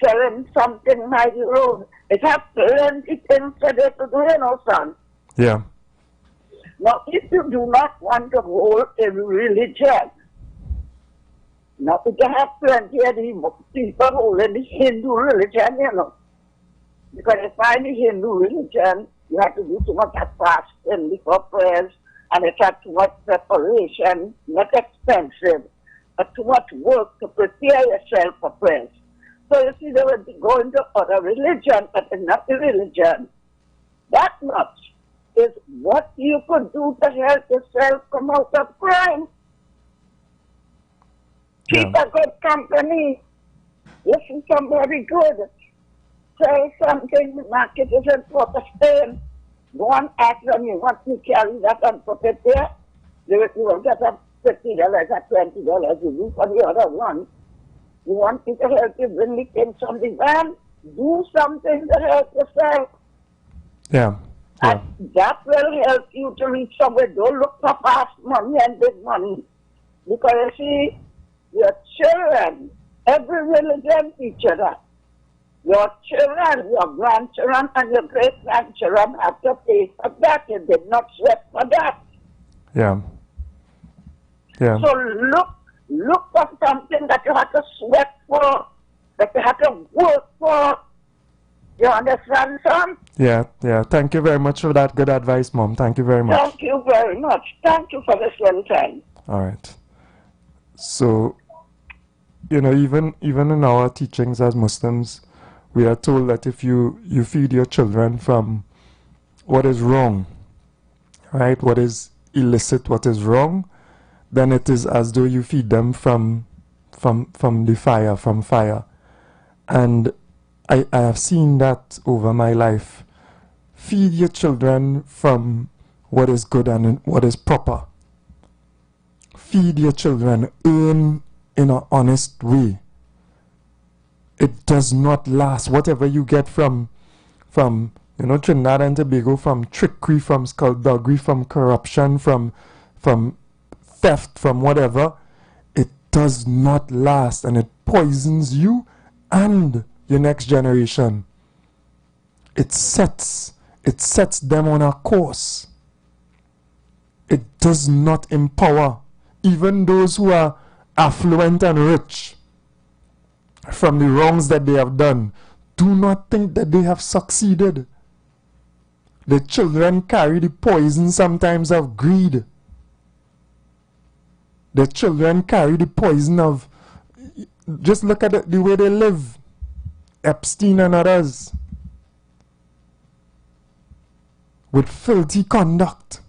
[SPEAKER 2] selling something by the road. It has plenty things for them to do, you know, son.
[SPEAKER 1] Yeah.
[SPEAKER 2] Now, if you do not want to hold a religion, now you have plenty of the people holding the Hindu religion, you know. Because if I the Hindu religion, you have to do too much fasting before prayers, and it has too much preparation, not expensive, but too much work to prepare yourself for prayers. So you see, they will be going to other religion, but it's not the religion. That much is what you could do to help yourself come out of crime. Keep a good company. Listen to somebody good. Sell something, the market isn't what to spend. Go and ask them, you want me to carry that and put it there? You will get a $50 or $20 you do for the other one. You want me to help you bring the things from the van? Do something to help yourself.
[SPEAKER 1] Yeah.
[SPEAKER 2] And that will help you to reach somewhere. Don't look for fast money and big money. Because you see, your children, every religion teaches that. Your children, your grandchildren, and your great-grandchildren have to pay for that. You did not sweat for that.
[SPEAKER 1] Yeah. Yeah.
[SPEAKER 2] So look for something that you have to sweat for, that you have to work for, You understand, son?
[SPEAKER 1] Yeah, yeah. Thank you very much for that good advice, Mom. Thank you very much.
[SPEAKER 2] Thank you very much. Thank you for this little time.
[SPEAKER 1] All right. So, you know, even in our teachings as Muslims, we are told that if you feed your children from what is wrong, right, what is illicit, what is wrong, then it is as though you feed them from the fire, from fire. And I have seen that over my life. Feed your children from what is good and what is proper. Feed your children, earn in an honest way. It does not last. Whatever you get from Trinidad and Tobago, from trickery, from skullduggery, from corruption, from theft, from whatever, it does not last, and it poisons you and your next generation. It sets them on a course. It does not empower even those who are affluent and rich from the wrongs that they have done. Do not think that they have succeeded. The children carry the poison sometimes of greed. The children carry the poison of, just look at the way they live. Epstein and others, with filthy conduct,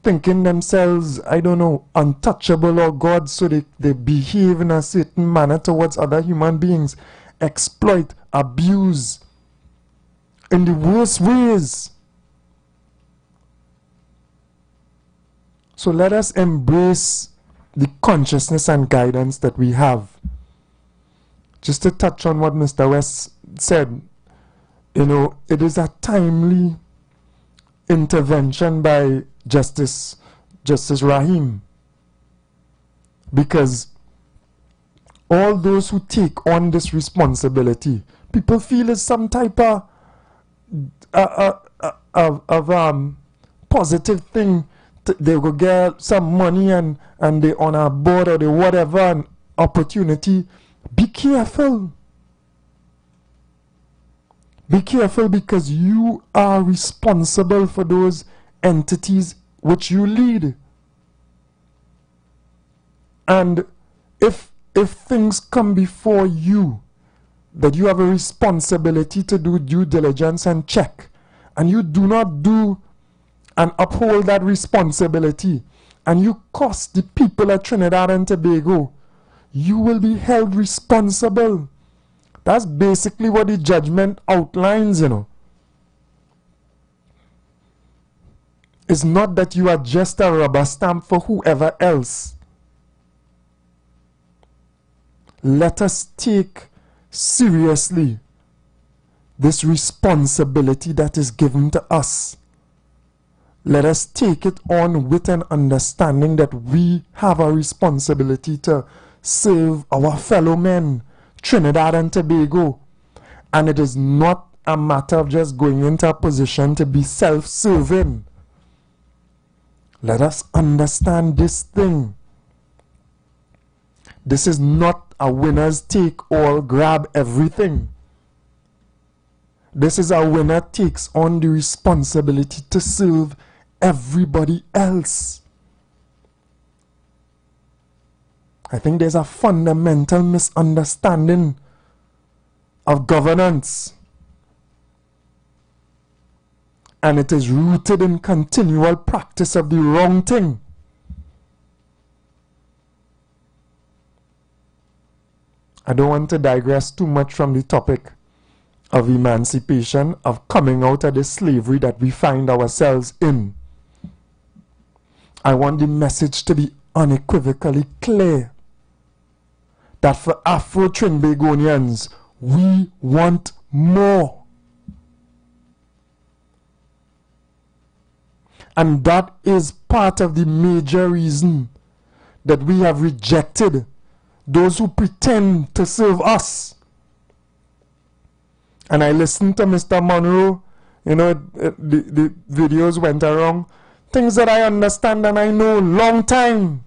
[SPEAKER 1] thinking themselves, I don't know, untouchable or God, so they behave in a certain manner towards other human beings, exploit, abuse in the worst ways. So let us embrace the consciousness and guidance that we have. Just to touch on what Mr. West said, you know, it is a timely intervention by Justice Rahim, because all those who take on this responsibility, people feel is some type of positive thing. They will get some money and they on a board or they whatever, an opportunity. Be careful. Be careful, because you are responsible for those entities which you lead. And if things come before you, that you have a responsibility to do due diligence and check, and you do not do and uphold that responsibility, and you cost the people of Trinidad and Tobago, you will be held responsible. That's basically what the judgment outlines, you know. It's not that you are just a rubber stamp for whoever else. Let us take seriously this responsibility that is given to us. Let us take it on with an understanding that we have a responsibility to serve our fellow men, Trinidad and Tobago. And it is not a matter of just going into a position to be self-serving. Let us understand this thing. This is not a winner's take all, grab everything. This is a winner takes on the responsibility to serve everybody else. I think there's a fundamental misunderstanding of governance, and it is rooted in continual practice of the wrong thing. I don't want to digress too much from the topic of emancipation, of coming out of the slavery that we find ourselves in. I want the message to be unequivocally clear that for Afro-Trinbagonians, we want more. And that is part of the major reason that we have rejected those who pretend to serve us. And I listened to Mr. Monroe, you know, the videos went around, things that I understand and I know long time.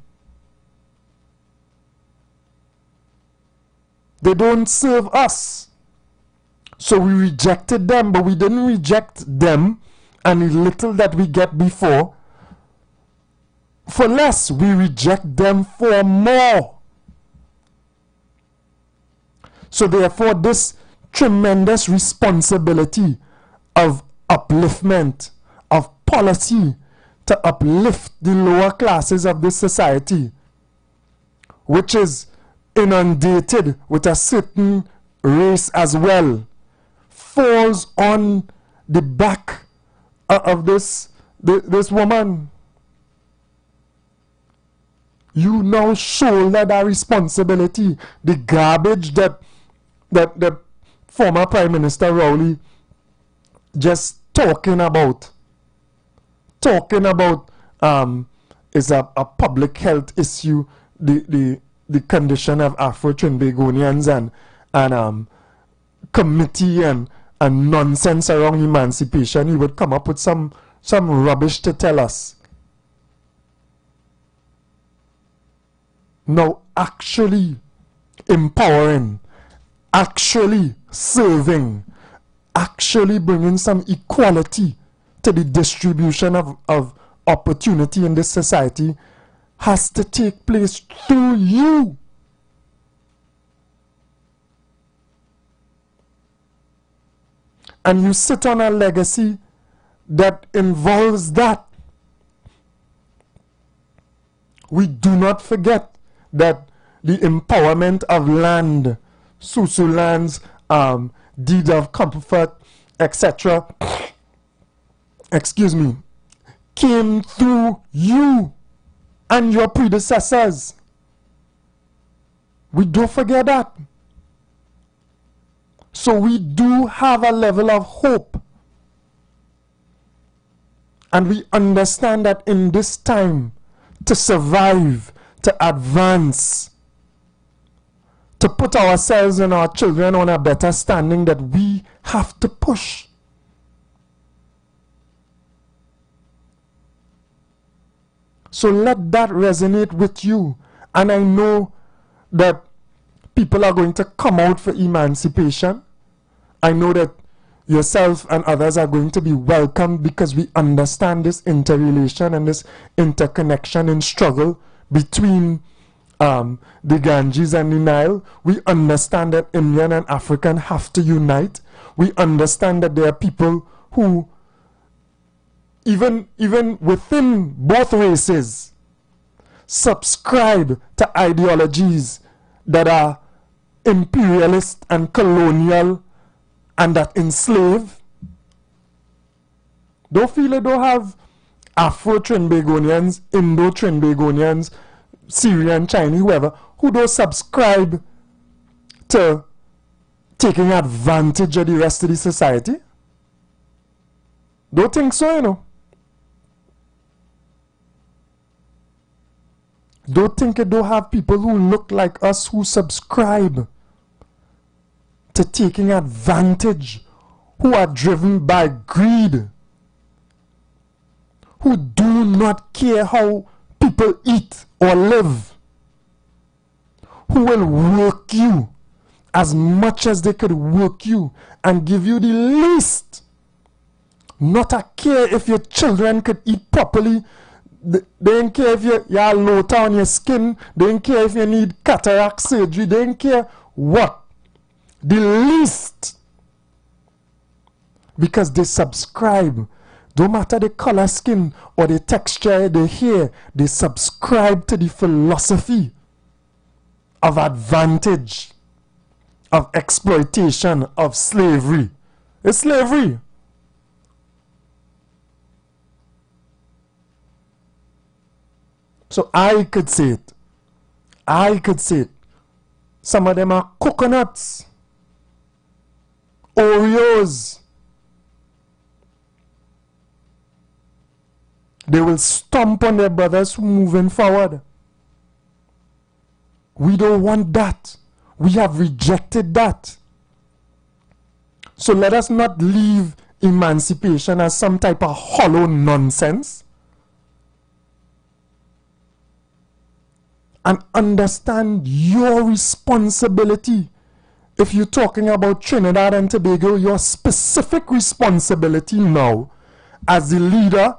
[SPEAKER 1] They don't serve us. So we rejected them, but we didn't reject them and the little that we get before for less. We reject them for more. So therefore, this tremendous responsibility of upliftment, of policy to uplift the lower classes of this society, which is inundated with a certain race as well, falls on the back of this woman. You now shoulder that responsibility. The garbage that former Prime Minister Rowley just talking about is a public health issue, the condition of Afro-Trinbagonians and committee and nonsense around emancipation. He would come up with some rubbish to tell us. Now actually empowering, actually serving, actually bringing some equality to the distribution of opportunity in this society has to take place through you. And you sit on a legacy that involves that. We do not forget that the empowerment of land, Susu lands, deed of comfort, etc., excuse me, came through you and your predecessors. We don't forget that. So we do have a level of hope. And we understand that in this time, to survive, to advance, to put ourselves and our children on a better standing, that we have to push. So let that resonate with you. And I know that people are going to come out for emancipation. I know that yourself and others are going to be welcomed because we understand this interrelation and this interconnection and struggle between the Ganges and the Nile. We understand that Indian and African have to unite. We understand that there are people who, even within both races, subscribe to ideologies that are imperialist and colonial and that enslave. Don't feel it don't have Afro-Trinbagonians, Indo-Trinbagonians, Syrian, Chinese, whoever, who don't subscribe to taking advantage of the rest of the society. Don't think so, you know. Don't think it don't have people who look like us who subscribe to taking advantage, who are driven by greed, who do not care how people eat or live, who will work you as much as they could work you and give you the least. Not a care if your children could eat properly. They don't care if you're low on your skin. They don't care if you need cataract surgery. They don't care what. The least. Because they subscribe. Don't matter the color skin or the texture, the hair. They subscribe to the philosophy of advantage, of exploitation, of slavery. It's slavery. So I could say it. I could say it. Some of them are coconuts, Oreos. They will stomp on their brothers moving forward. We don't want that. We have rejected that. So let us not leave emancipation as some type of hollow nonsense. And understand your responsibility if you're talking about Trinidad and Tobago, your specific responsibility now as the leader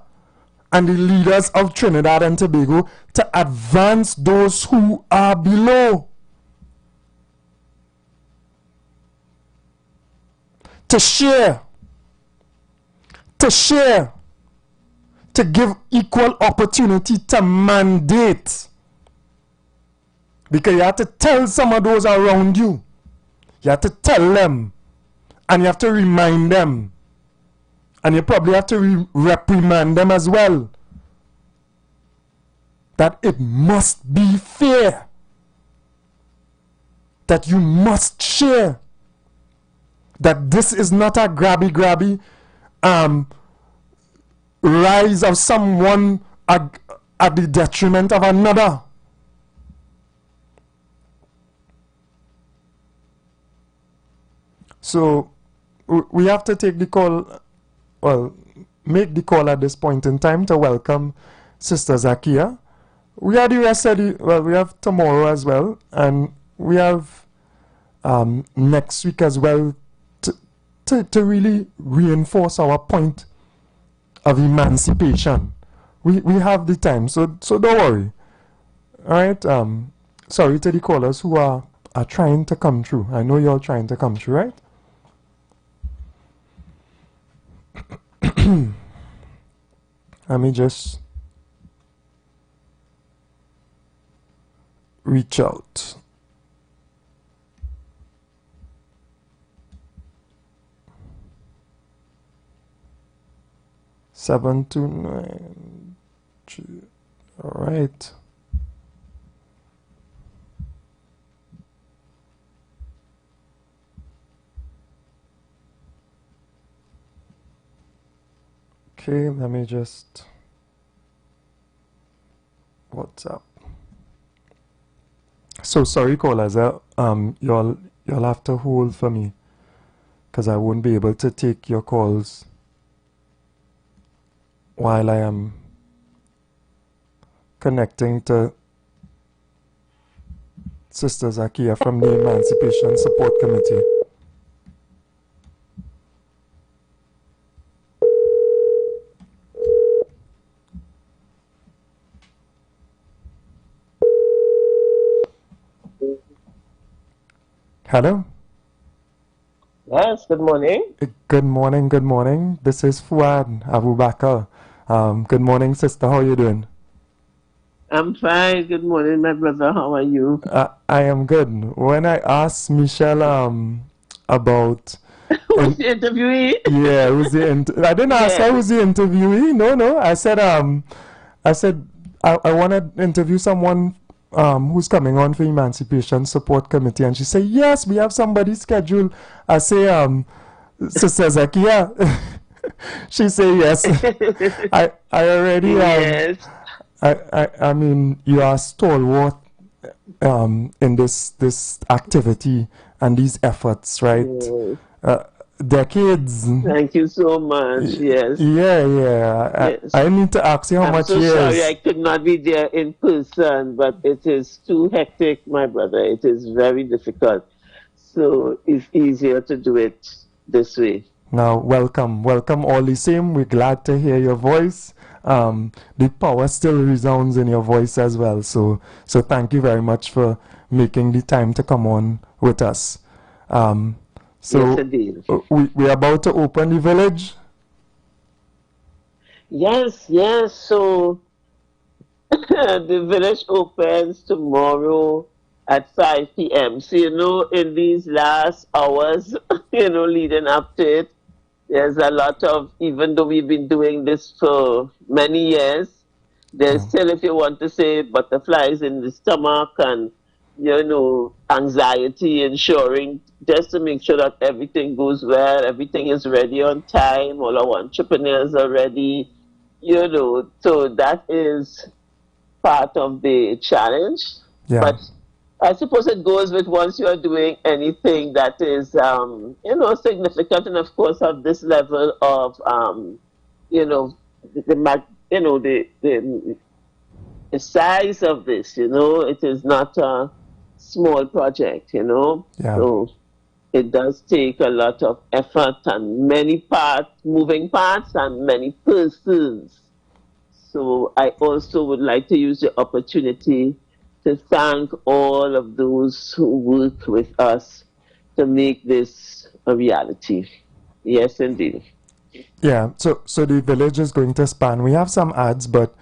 [SPEAKER 1] and the leaders of Trinidad and Tobago to advance those who are below. To share, to give equal opportunity, to mandate. Because you have to tell some of those around you. You have to tell them. And you have to remind them. And you probably have to reprimand them as well. That it must be fair. That you must share. That this is not a grabby rise of someone at the detriment of another. So we have to take the call, well, make the call at this point in time to welcome Sister Zakia. We are the rest of the, well, we have tomorrow as well, and we have next week as well to really reinforce our point of emancipation. We have the time, so don't worry. All right. Sorry to the callers who are trying to come through. I know you're trying to come through, right? Let me just reach out. Seven two nine. All right. Okay, let me just WhatsApp. So sorry, callers. You'll have to hold for me because I won't be able to take your calls while I am connecting to Sister Zakia from the Emancipation Support Committee. Hello?
[SPEAKER 3] Yes, good morning.
[SPEAKER 1] Good morning, good morning. This is Fuad Abubakar. Good morning, sister. How are you doing?
[SPEAKER 3] I'm fine. Good morning, my brother. How are you?
[SPEAKER 1] I am good. When I asked Michelle about
[SPEAKER 3] who's the interviewee?
[SPEAKER 1] Yeah, who's the I didn't ask her who's the interviewee. No. I said I want to interview someone who's coming on for Emancipation Support Committee, and she said yes, we have somebody scheduled. I say Sister Zakia. She said yes. I already
[SPEAKER 3] yes.
[SPEAKER 1] I mean, you are stalwart in this activity and these efforts, right? Decades.
[SPEAKER 3] Thank you so much. Yes.
[SPEAKER 1] Yeah.
[SPEAKER 3] Yes.
[SPEAKER 1] I need to ask you how much
[SPEAKER 3] I'm so
[SPEAKER 1] years.
[SPEAKER 3] sorry I could not be there in person, but it is too hectic, my brother. It is very difficult. So it's easier to do it this way.
[SPEAKER 1] Now, welcome all the same. We're glad to hear your voice. The power still resounds in your voice as well. So thank you very much for making the time to come on with us. So
[SPEAKER 3] yes, indeed.
[SPEAKER 1] We're about to open the village.
[SPEAKER 3] Yes. So the village opens tomorrow at 5 p.m. So, in these last hours, leading up to it, there's a lot of, even though we've been doing this for many years, there's still, if you want to say, butterflies in the stomach and, anxiety, ensuring just to make sure that everything goes well, everything is ready on time, all our entrepreneurs are ready, so that is part of the challenge.
[SPEAKER 1] Yeah.
[SPEAKER 3] But I suppose it goes with once you are doing anything that is, significant, and of course of this level of, the size of this, it is not a small project,
[SPEAKER 1] Yeah.
[SPEAKER 3] So it does take a lot of effort and many moving parts and many persons. So I also would like to use the opportunity to thank all of those who work with us to make this a reality. Yes, indeed.
[SPEAKER 1] Yeah, so the village is going to span. We have some ads, but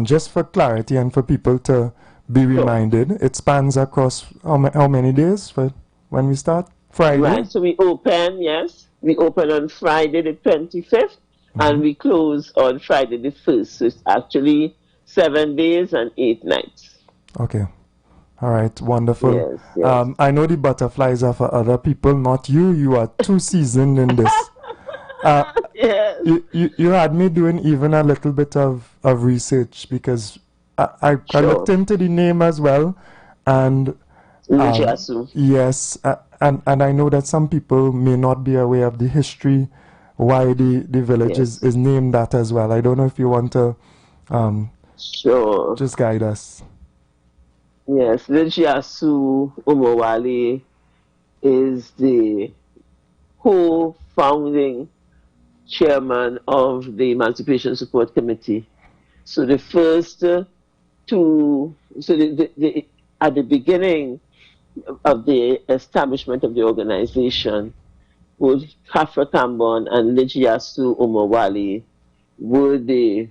[SPEAKER 1] just for clarity and for people to be reminded, it spans across how many days for when we start? Friday?
[SPEAKER 3] Right, so we open on Friday the 25th, and we close on Friday the 1st. So it's actually 7 days and 8 nights.
[SPEAKER 1] Okay. All right, wonderful.
[SPEAKER 3] Yes, yes.
[SPEAKER 1] I know the butterflies are for other people, not you. You are too seasoned in this.
[SPEAKER 3] Yes.
[SPEAKER 1] You had me doing even a little bit of research because I looked into the name as well, and yes, and I know that some people may not be aware of the history, why the village is named that as well. I don't know if you want to just guide us.
[SPEAKER 3] Yes, Lijiasu Umowale is the co-founding chairman of the Emancipation Support Committee. So the first at the beginning of the establishment of the organization, both Kafra Kambon and Lijiasu Umowale were the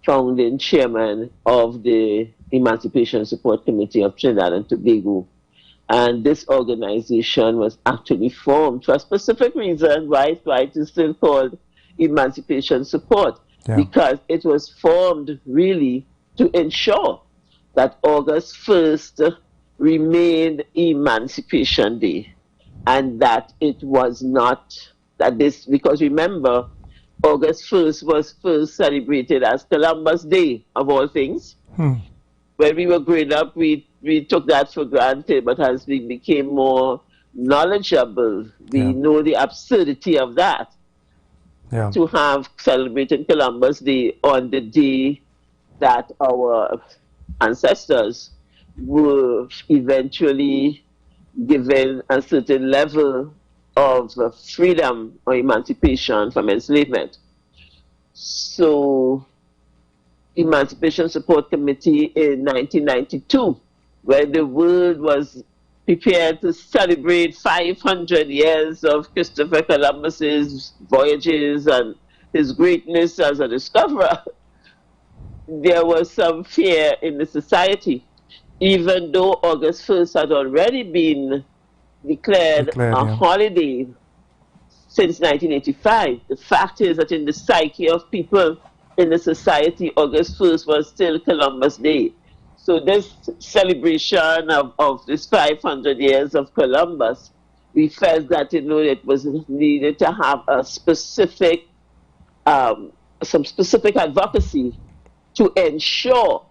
[SPEAKER 3] founding chairman of the Emancipation Support Committee of Trinidad and Tobago. And this organization was actually formed for a specific reason why it is still called Emancipation Support, because it was formed really to ensure that August 1st remained Emancipation Day, and that it was not that this, because remember, August 1st was first celebrated as Columbus Day, of all things. When we were growing up, we took that for granted, but as we became more knowledgeable, we know the absurdity of that. To have celebrated Columbus Day on the day that our ancestors were eventually given a certain level of freedom or emancipation from enslavement. So Emancipation Support Committee in 1992, when the world was prepared to celebrate 500 years of Christopher Columbus's voyages and his greatness as a discoverer, there was some fear in the society. Even though August 1st had already been declared a holiday since 1985, the fact is that in the psyche of people in the society, August 1st was still Columbus Day. So this celebration of this 500 years of Columbus, we felt that, it was needed to have a specific, some specific advocacy to ensure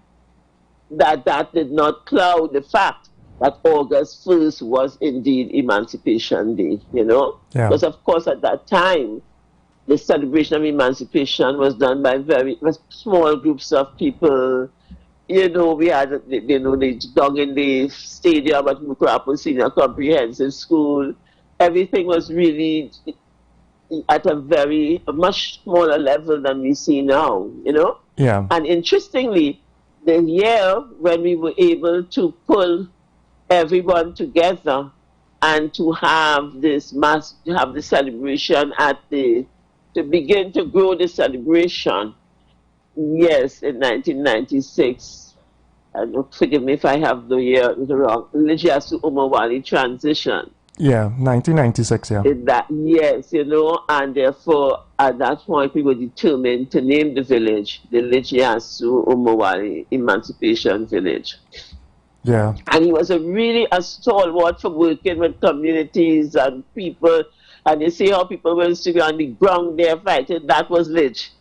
[SPEAKER 3] that that did not cloud the fact that August 1st was indeed Emancipation Day, Because of course at that time, the celebration of emancipation was done by very small groups of people. We had, the dog in the stadium at Mukrapo Senior Comprehensive School. Everything was really at a much smaller level than we see now,
[SPEAKER 1] Yeah.
[SPEAKER 3] And interestingly, the year when we were able to pull everyone together and to have the celebration to begin to grow the celebration, yes, in 1996, and forgive me if I have the year wrong, Lijiasu Umowale transition.
[SPEAKER 1] Yeah, 1996, yeah.
[SPEAKER 3] Yes, and therefore at that point we were determined to name the village the Lijiasu Umowale Emancipation Village.
[SPEAKER 1] Yeah.
[SPEAKER 3] And he was really a stalwart for working with communities and people. And you see how people were sitting on the ground there fighting. That was Lidge.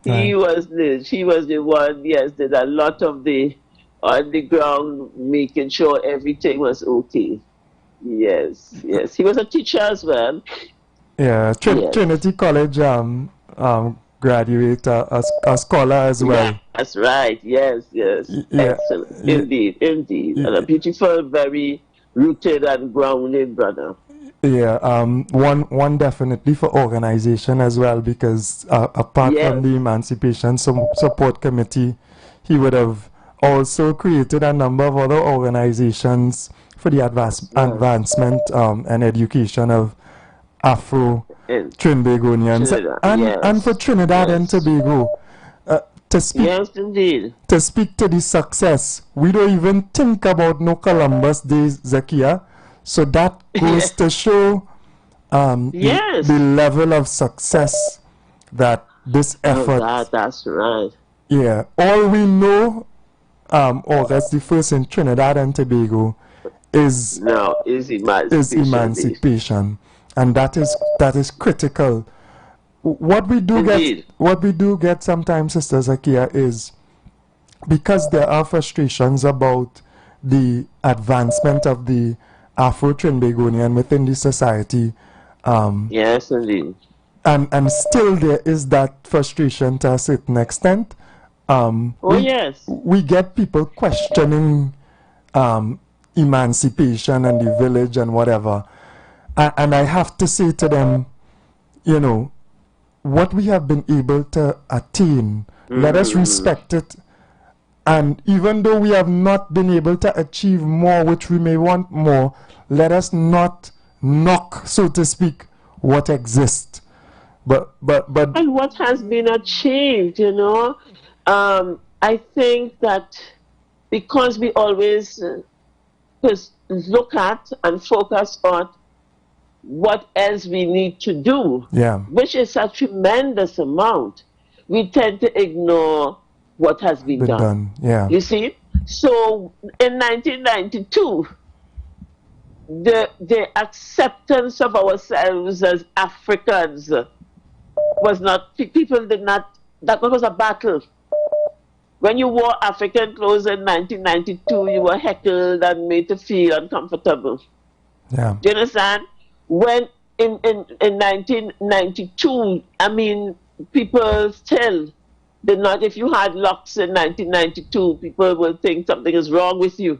[SPEAKER 1] Right.
[SPEAKER 3] He was Lidge. He was the one, did a lot of the on the ground, making sure everything was okay. Yes. He was a teacher as well.
[SPEAKER 1] Yeah, Trinity College graduate, a scholar as well.
[SPEAKER 3] That's right. Yes.
[SPEAKER 1] Yeah.
[SPEAKER 3] Excellent. Indeed. And a beautiful, very rooted and grounded brother.
[SPEAKER 1] Yeah, one definitely for organization as well, because apart from the Emancipation Support Committee, he would have also created a number of other organizations for the advancement and education of Afro-Trinbagonians and for Trinidad and Tobago. To speak,
[SPEAKER 3] yes, indeed.
[SPEAKER 1] To speak to the success, we don't even think about no Columbus Day, Zakia. So that goes to show the level of success that this effort.
[SPEAKER 3] That's right.
[SPEAKER 1] Yeah, all we know, August the 1st in Trinidad and Tobago is emancipation, and that is critical. What we do get sometimes, Sister Zakia, is because there are frustrations about the advancement of the Afro-Trinbagonian within the society.
[SPEAKER 3] Yes, indeed.
[SPEAKER 1] And still there is that frustration to a certain extent. We get people questioning emancipation and the village and whatever. And I have to say to them, you know, what we have been able to attain, let us respect it. And even though we have not been able to achieve more, which we may want more, let us not knock, so to speak, what exists. But
[SPEAKER 3] and what has been achieved, you know, I think that because we always look at and focus on what else we need to do, which is a tremendous amount, we tend to ignore what has been done. You see? So in 1992, the acceptance of ourselves as Africans was not, people did not, that was a battle. When you wore African clothes in 1992, you were heckled and made to feel uncomfortable.
[SPEAKER 1] Yeah.
[SPEAKER 3] Do you understand? When in 1992, I mean, people still did not, if you had locks in 1992, people will think something is wrong with you.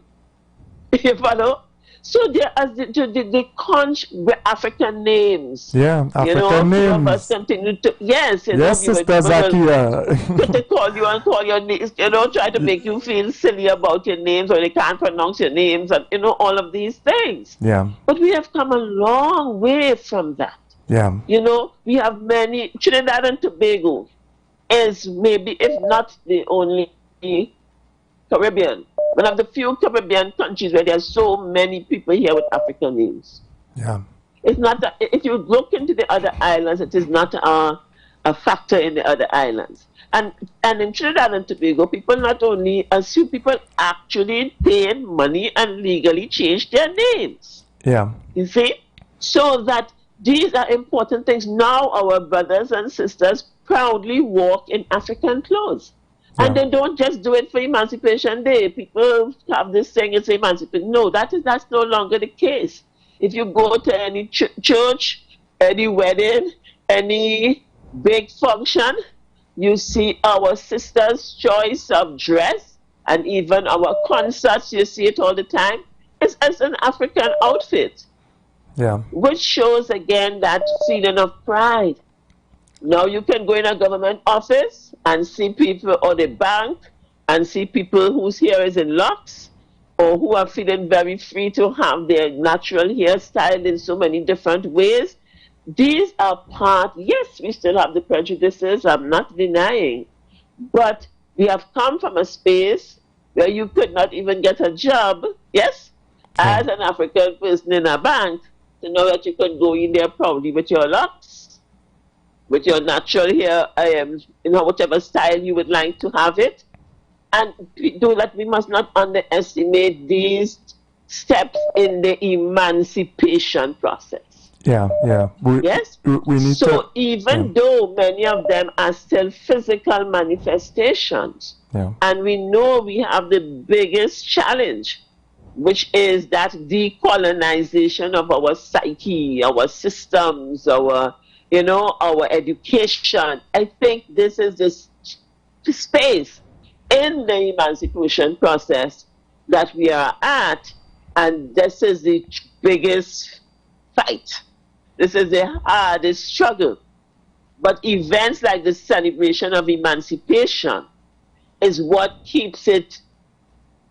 [SPEAKER 3] You follow? So there are the conch African names.
[SPEAKER 1] Yeah, African names.
[SPEAKER 3] Some of us continue to,
[SPEAKER 1] Sister Zakia.
[SPEAKER 3] They call you and call your names, try to make you feel silly about your names, or they can't pronounce your names, and all of these things.
[SPEAKER 1] Yeah.
[SPEAKER 3] But we have come a long way from that.
[SPEAKER 1] Yeah.
[SPEAKER 3] We have many. Trinidad and Tobago is maybe, if not the only Caribbean, one of the few Caribbean countries where there are so many people here with African names.
[SPEAKER 1] Yeah.
[SPEAKER 3] It's not that, if you look into the other islands, it is not a factor in the other islands. And in Trinidad and Tobago, people not only assume, people actually paid money and legally changed their names.
[SPEAKER 1] Yeah.
[SPEAKER 3] You see? So that these are important things. Now our brothers and sisters proudly walk in African clothes. Yeah. And they don't just do it for Emancipation Day. People have this thing, it's Emancipation. No, that's no longer the case. If you go to any church, any wedding, any big function, you see our sisters' choice of dress, and even our concerts, you see it all the time, it's as an African outfit.
[SPEAKER 1] Yeah.
[SPEAKER 3] Which shows again that feeling of pride. Now you can go in a government office and see people, or the bank, and see people whose hair is in locks, or who are feeling very free to have their natural hairstyle in so many different ways. These are part, yes, we still have the prejudices, I'm not denying, but we have come from a space where you could not even get a job, yes, as an African person in a bank, to know that you could go in there proudly with your locks, with your natural hair, whatever style you would like to have it. And do that, we must not underestimate these steps in the emancipation process.
[SPEAKER 1] Yeah. We need
[SPEAKER 3] so even though many of them are still physical manifestations, and we know we have the biggest challenge, which is that decolonization of our psyche, our systems, our education. I think this is the space in the emancipation process that we are at, and this is the biggest fight. This is the hardest struggle. But events like the celebration of emancipation is what keeps the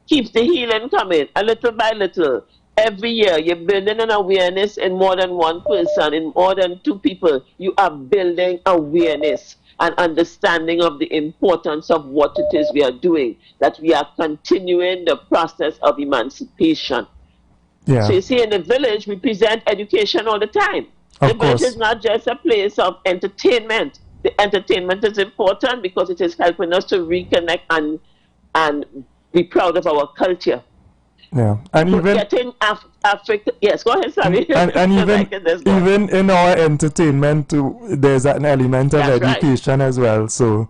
[SPEAKER 3] healing coming, a little by little. Every year, you're building an awareness in more than one person, in more than two people. You are building awareness and understanding of the importance of what it is we are doing, that we are continuing the process of emancipation.
[SPEAKER 1] Yeah.
[SPEAKER 3] So you see, in the village, we present education all the time. The village is not just a place of entertainment. The entertainment is important because it is helping us to reconnect and be proud of our culture.
[SPEAKER 1] Yeah, and even
[SPEAKER 3] getting Africa. Yes, go ahead. Sorry.
[SPEAKER 1] And even in our entertainment, too, there's an element of education as well. So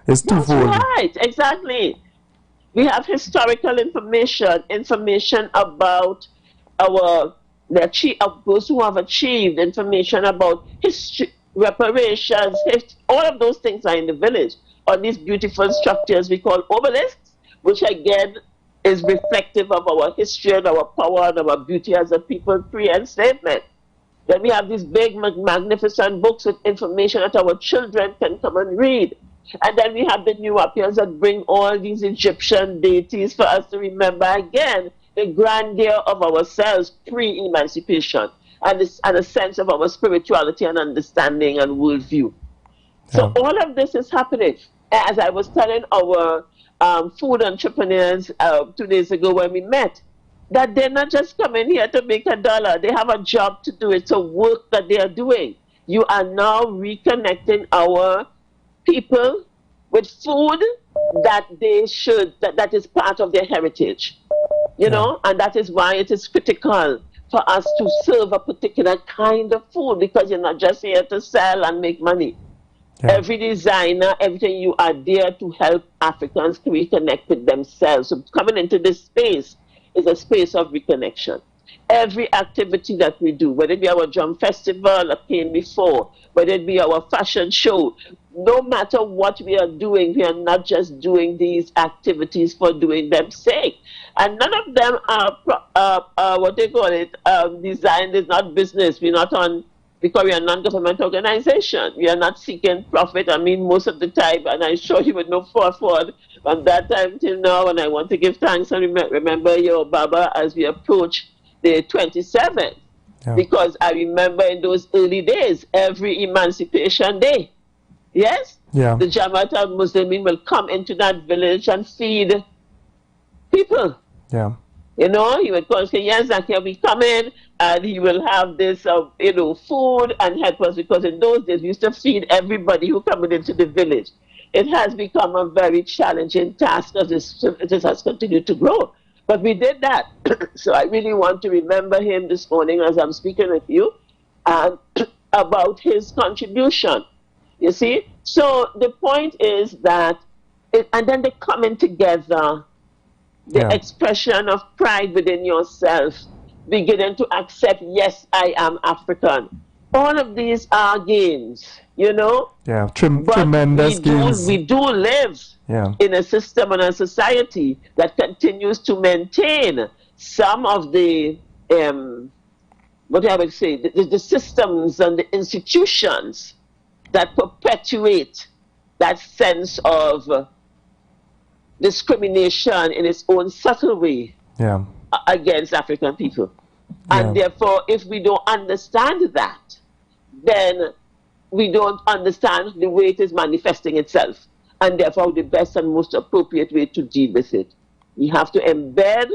[SPEAKER 1] it's twofold.
[SPEAKER 3] That's right. Exactly. We have historical information about those who have achieved, information about history, reparations, all of those things are in the village. On these beautiful structures we call obelisks, which again is reflective of our history and our power and our beauty as a people pre-enslavement. Then we have these big, magnificent books with information that our children can come and read. And then we have the new appeals that bring all these Egyptian deities for us to remember again the grandeur of ourselves pre-emancipation and a sense of our spirituality and understanding and worldview. So all of this is happening. As I was telling our food entrepreneurs 2 days ago when we met, that they're not just coming here to make $1. They have a job to do. It's a work that they are doing. You are now reconnecting our people with food that they should, that is part of their heritage. You know, and that is why it is critical for us to serve a particular kind of food, because you're not just here to sell and make money. Every designer, everything, you are there to help Africans to reconnect with themselves. So coming into this space is a space of reconnection. Every activity that we do, whether it be our drum festival that came before, whether it be our fashion show, no matter what we are doing, we are not just doing these activities for doing them sake. And none of them are what they call it, designed is not business. We're not on, because we are a non-government organization. We are not seeking profit. I mean, most of the time, and I'm sure you would know forward from that time till now, and I want to give thanks and remember your Baba as we approach the 27th. Because I remember in those early days, every Emancipation Day, yes? The Jamaat al-Muslimin will come into that village and feed people. You know, he would call, say, yes, Zakia, we come in, and he will have this, you know, food and help us, because in those days we used to feed everybody who coming into the village. It has become a very challenging task as this has continued to grow. But we did that. So I really want to remember him this morning as I'm speaking with you about his contribution. You see? So the point is that, and then the coming together, the expression of pride within yourself, beginning to accept, yes, I am African. All of these are gains, you know?
[SPEAKER 1] Tremendous gains.
[SPEAKER 3] We do live in a system and a society that continues to maintain some of the, what I would say, the systems and the institutions that perpetuate that sense of discrimination in its own subtle way against African people. And therefore, if we don't understand that, then we don't understand the way it is manifesting itself, and therefore the best and most appropriate way to deal with it. We have to embed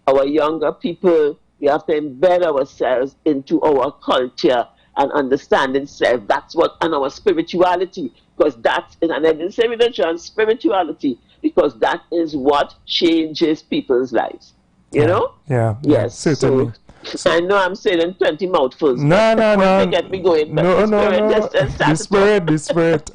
[SPEAKER 3] our younger people, we have to embed ourselves into our culture and understanding self. That's what, and our spirituality, because that's, and I didn't say religion, spirituality, because that is what changes people's lives. You know? Yes,
[SPEAKER 1] certainly.
[SPEAKER 3] So, I know I'm saying 20 mouthfuls.
[SPEAKER 1] No.
[SPEAKER 3] Get me going.
[SPEAKER 1] No. The spirit.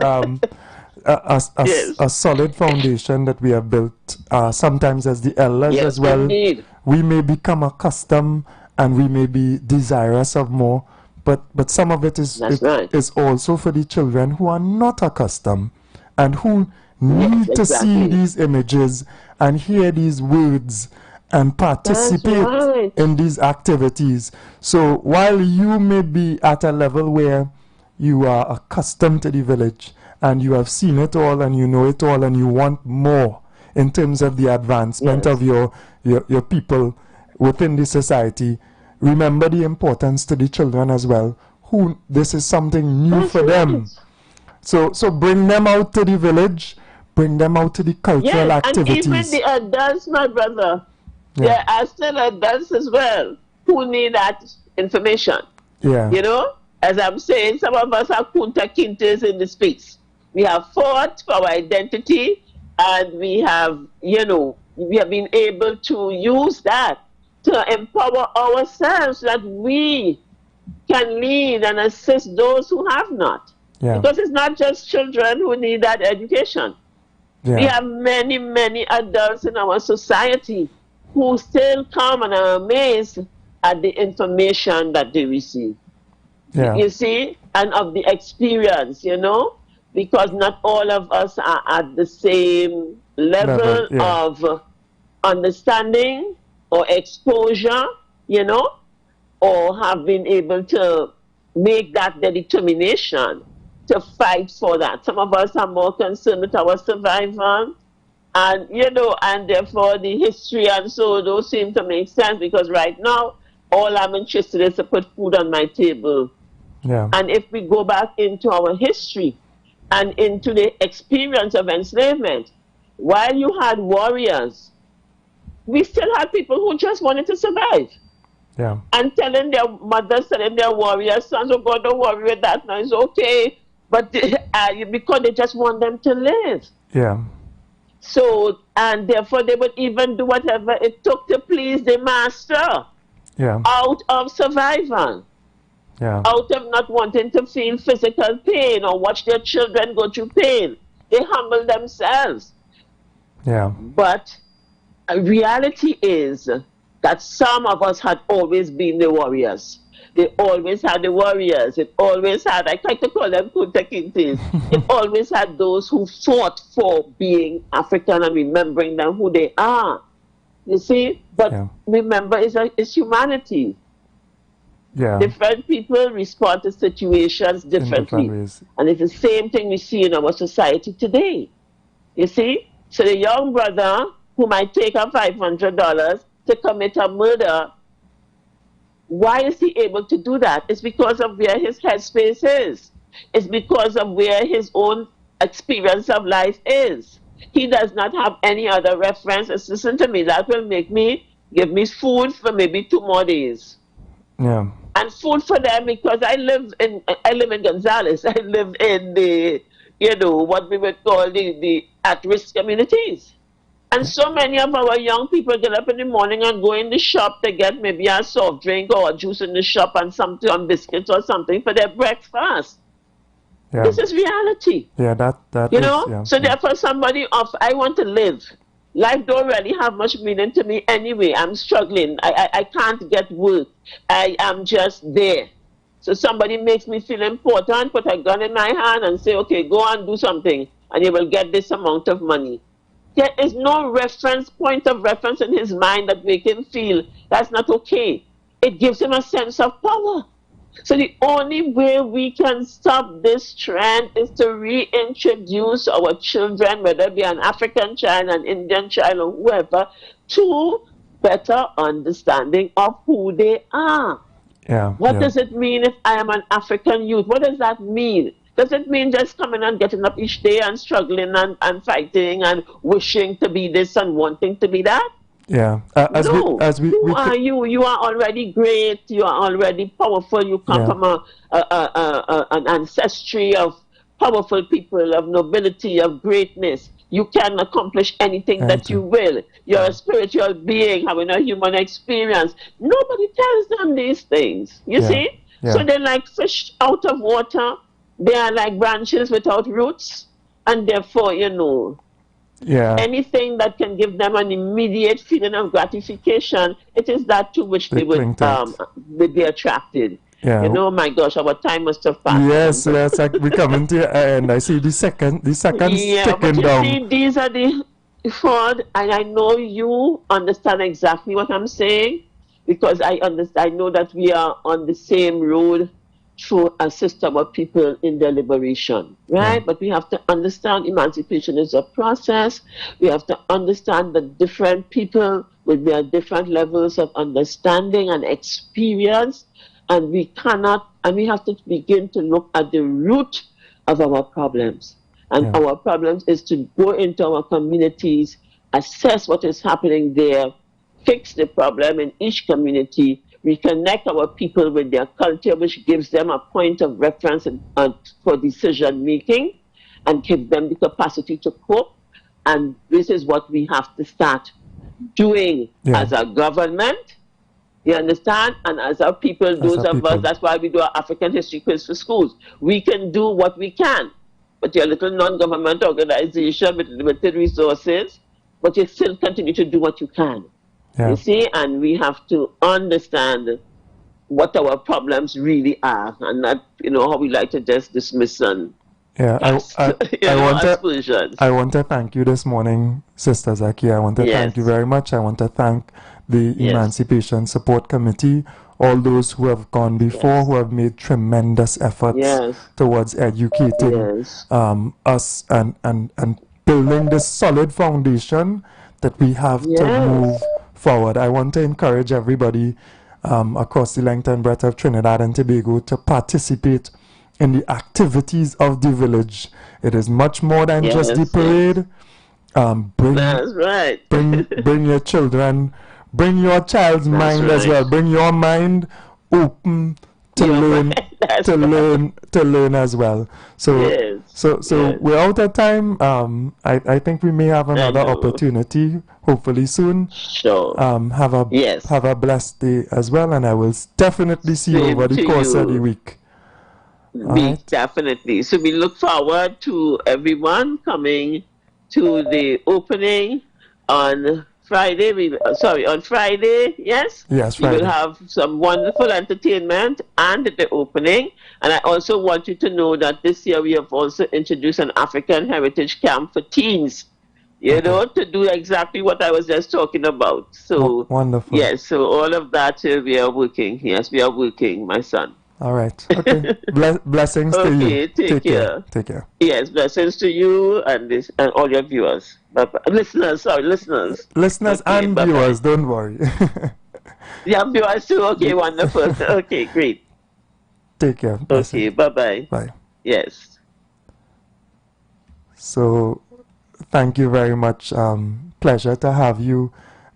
[SPEAKER 1] A solid foundation that we have built. Sometimes as the elders as well,
[SPEAKER 3] indeed.
[SPEAKER 1] We may become accustomed and we may be desirous of more. But some of it is also for the children who are not accustomed and who need to see these images and hear these words and participate
[SPEAKER 3] right.
[SPEAKER 1] in these activities. So while you may be at a level where you are accustomed to the village and you have seen it all and you know it all and you want more in terms of the advancement of your people within the society, remember the importance to the children as well, who this is something new for them. So bring them out to the village, bring them out to the cultural activities.
[SPEAKER 3] And even the adults, my brother, there are still adults as well who need that information.
[SPEAKER 1] Yeah.
[SPEAKER 3] You know, as I'm saying, some of us are kunta kintes in the space. We have fought for our identity, and we have, you know, we have been able to use that to empower ourselves so that we can lead and assist those who have not.
[SPEAKER 1] Yeah.
[SPEAKER 3] Because it's not just children who need that education.
[SPEAKER 1] Yeah.
[SPEAKER 3] We have many, many adults in our society who still come and are amazed at the information that they receive.
[SPEAKER 1] Yeah.
[SPEAKER 3] You see, and of the experience, you know, because not all of us are at the same level of understanding or exposure, you know, or have been able to make that the determination to fight for that. Some of us are more concerned with our survival, and, you know, and therefore the history and so those seem to make sense, because right now, all I'm interested in is to put food on my table.
[SPEAKER 1] Yeah.
[SPEAKER 3] And if we go back into our history and into the experience of enslavement, while you had warriors, we still had people who just wanted to survive.
[SPEAKER 1] Yeah.
[SPEAKER 3] And telling their mothers, telling their warrior sons, oh God, don't worry with that now, it's okay. But because they just want them to live.
[SPEAKER 1] Yeah.
[SPEAKER 3] So, and therefore they would even do whatever it took to please the master.
[SPEAKER 1] Yeah.
[SPEAKER 3] Out of survival.
[SPEAKER 1] Yeah.
[SPEAKER 3] Out of not wanting to feel physical pain or watch their children go through pain. They humble themselves.
[SPEAKER 1] Yeah.
[SPEAKER 3] But reality is that some of us had always been the warriors. They always had the warriors. It always had, I like to call them Kunta Kintes. It always had those who fought for being African and remembering them who they are. You see? But remember, it's humanity.
[SPEAKER 1] Yeah.
[SPEAKER 3] Different people respond to situations differently. And it's the same thing we see in our society today. You see? So the young brother who might take up $500 to commit a murder, why is he able to do that? It's because of where his headspace is. It's because of where his own experience of life is. He does not have any other reference. Listen to me, that will give me food for maybe 2 more days.
[SPEAKER 1] Yeah.
[SPEAKER 3] And food for them, because I live in Gonzales. I live in the, you know, what we would call the at-risk communities. And so many of our young people get up in the morning and go in the shop to get maybe a soft drink or a juice in the shop and something, on biscuits or something for their breakfast.
[SPEAKER 1] Yeah.
[SPEAKER 3] This is reality.
[SPEAKER 1] Yeah, that
[SPEAKER 3] you
[SPEAKER 1] is,
[SPEAKER 3] know?
[SPEAKER 1] yeah.
[SPEAKER 3] So therefore somebody I want to live. Life don't really have much meaning to me anyway. I'm struggling. I can't get work. I am just there. So somebody makes me feel important, put a gun in my hand and say, okay, go and do something and you will get this amount of money. There is no point of reference in his mind that make him feel that's not okay. It gives him a sense of power. So the only way we can stop this trend is to reintroduce our children, whether it be an African child, an Indian child, or whoever, to better understanding of who they are.
[SPEAKER 1] Yeah.
[SPEAKER 3] What does it mean if I am an African youth? What does that mean? Does it mean just coming and getting up each day and struggling and fighting and wishing to be this and wanting to be that?
[SPEAKER 1] Yeah.
[SPEAKER 3] Who are you? You are already great. You are already powerful. You come from an ancestry of powerful people, of nobility, of greatness. You can accomplish anything that you will. You're a spiritual being having a human experience. Nobody tells them these things. You see?
[SPEAKER 1] Yeah.
[SPEAKER 3] So they're like fish out of water. They are like branches without roots. And therefore, you know, anything that can give them an immediate feeling of gratification, it is that to which they would be attracted.
[SPEAKER 1] Yeah.
[SPEAKER 3] You know, my gosh, our time must have passed.
[SPEAKER 1] Yes, we come into and I see the second ticking down.
[SPEAKER 3] See, these are the Ford, and I know you understand exactly what I'm saying, because I know that we are on the same road through a system of people in their liberation, right?
[SPEAKER 1] Yeah.
[SPEAKER 3] But we have to understand emancipation is a process. We have to understand that different people with their different levels of understanding and experience, and we have to begin to look at the root of our problems. And our problems is to go into our communities, assess what is happening there, fix the problem in each community, reconnect our people with their culture, which gives them a point of reference for decision making and give them the capacity to cope. And this is what we have to start doing as a government. You understand? And as our people, those of us, that's why we do our African History Quiz for schools. We can do what we can. But you're a little non-government organization with limited resources, but you still continue to do what you can. You see, and we have to understand what our problems really are, and not, how we like to just dismiss and
[SPEAKER 1] I want to thank you this morning, Sister Zaki. I want to thank you very much. I want to thank the Emancipation Support Committee, all those who have gone before, who have made tremendous efforts towards educating us and building this solid foundation that we have to move forward. I want to encourage everybody across the length and breadth of Trinidad and Tobago to participate in the activities of the village. It is much more than just the parade. Bring your children, bring your child's mind as well. Bring your mind open to learn as well. So we're out of time. I think we may have another opportunity, hopefully soon.
[SPEAKER 3] Sure.
[SPEAKER 1] Have a blessed day as well, and I will definitely see you over the course of the week.
[SPEAKER 3] Definitely. So we look forward to everyone coming to the opening on Friday. On Friday, yes?
[SPEAKER 1] Yes,
[SPEAKER 3] we
[SPEAKER 1] Friday.
[SPEAKER 3] will have some wonderful entertainment and the opening. And I also want you to know that this year we have also introduced an African Heritage Camp for teens, to do exactly what I was just talking about. So
[SPEAKER 1] wonderful.
[SPEAKER 3] Yes, so all of that we are working. Yes, we are working, my son.
[SPEAKER 1] All right. Okay. Blessings to you.
[SPEAKER 3] Take care.
[SPEAKER 1] Take care.
[SPEAKER 3] Yes, blessings to you and all your viewers. Listeners.
[SPEAKER 1] Listeners and viewers, don't worry.
[SPEAKER 3] Yeah, viewers too. Okay, wonderful. Okay, great.
[SPEAKER 1] Take care.
[SPEAKER 3] Okay, bye-bye.
[SPEAKER 1] Bye.
[SPEAKER 3] Yes.
[SPEAKER 1] So, thank you very much. Pleasure to have you.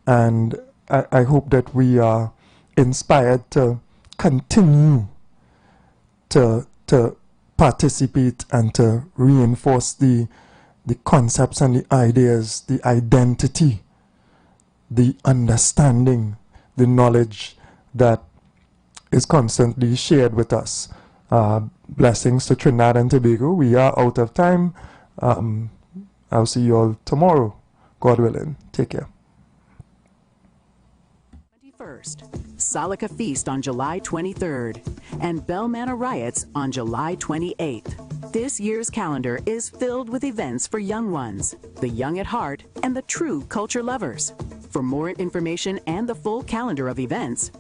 [SPEAKER 1] And I hope that we are inspired to continue to participate and to reinforce the concepts and the ideas, the identity, the understanding, the knowledge that is constantly shared with us. Blessings to Trinidad and Tobago. We are out of time. I'll see you all tomorrow, God willing. Take care.
[SPEAKER 8] 21st, Salika Feast on July 23rd, and Bell Manor Riots on July 28th. This year's calendar is filled with events for young ones, the young at heart, and the true culture lovers. For more information and the full calendar of events,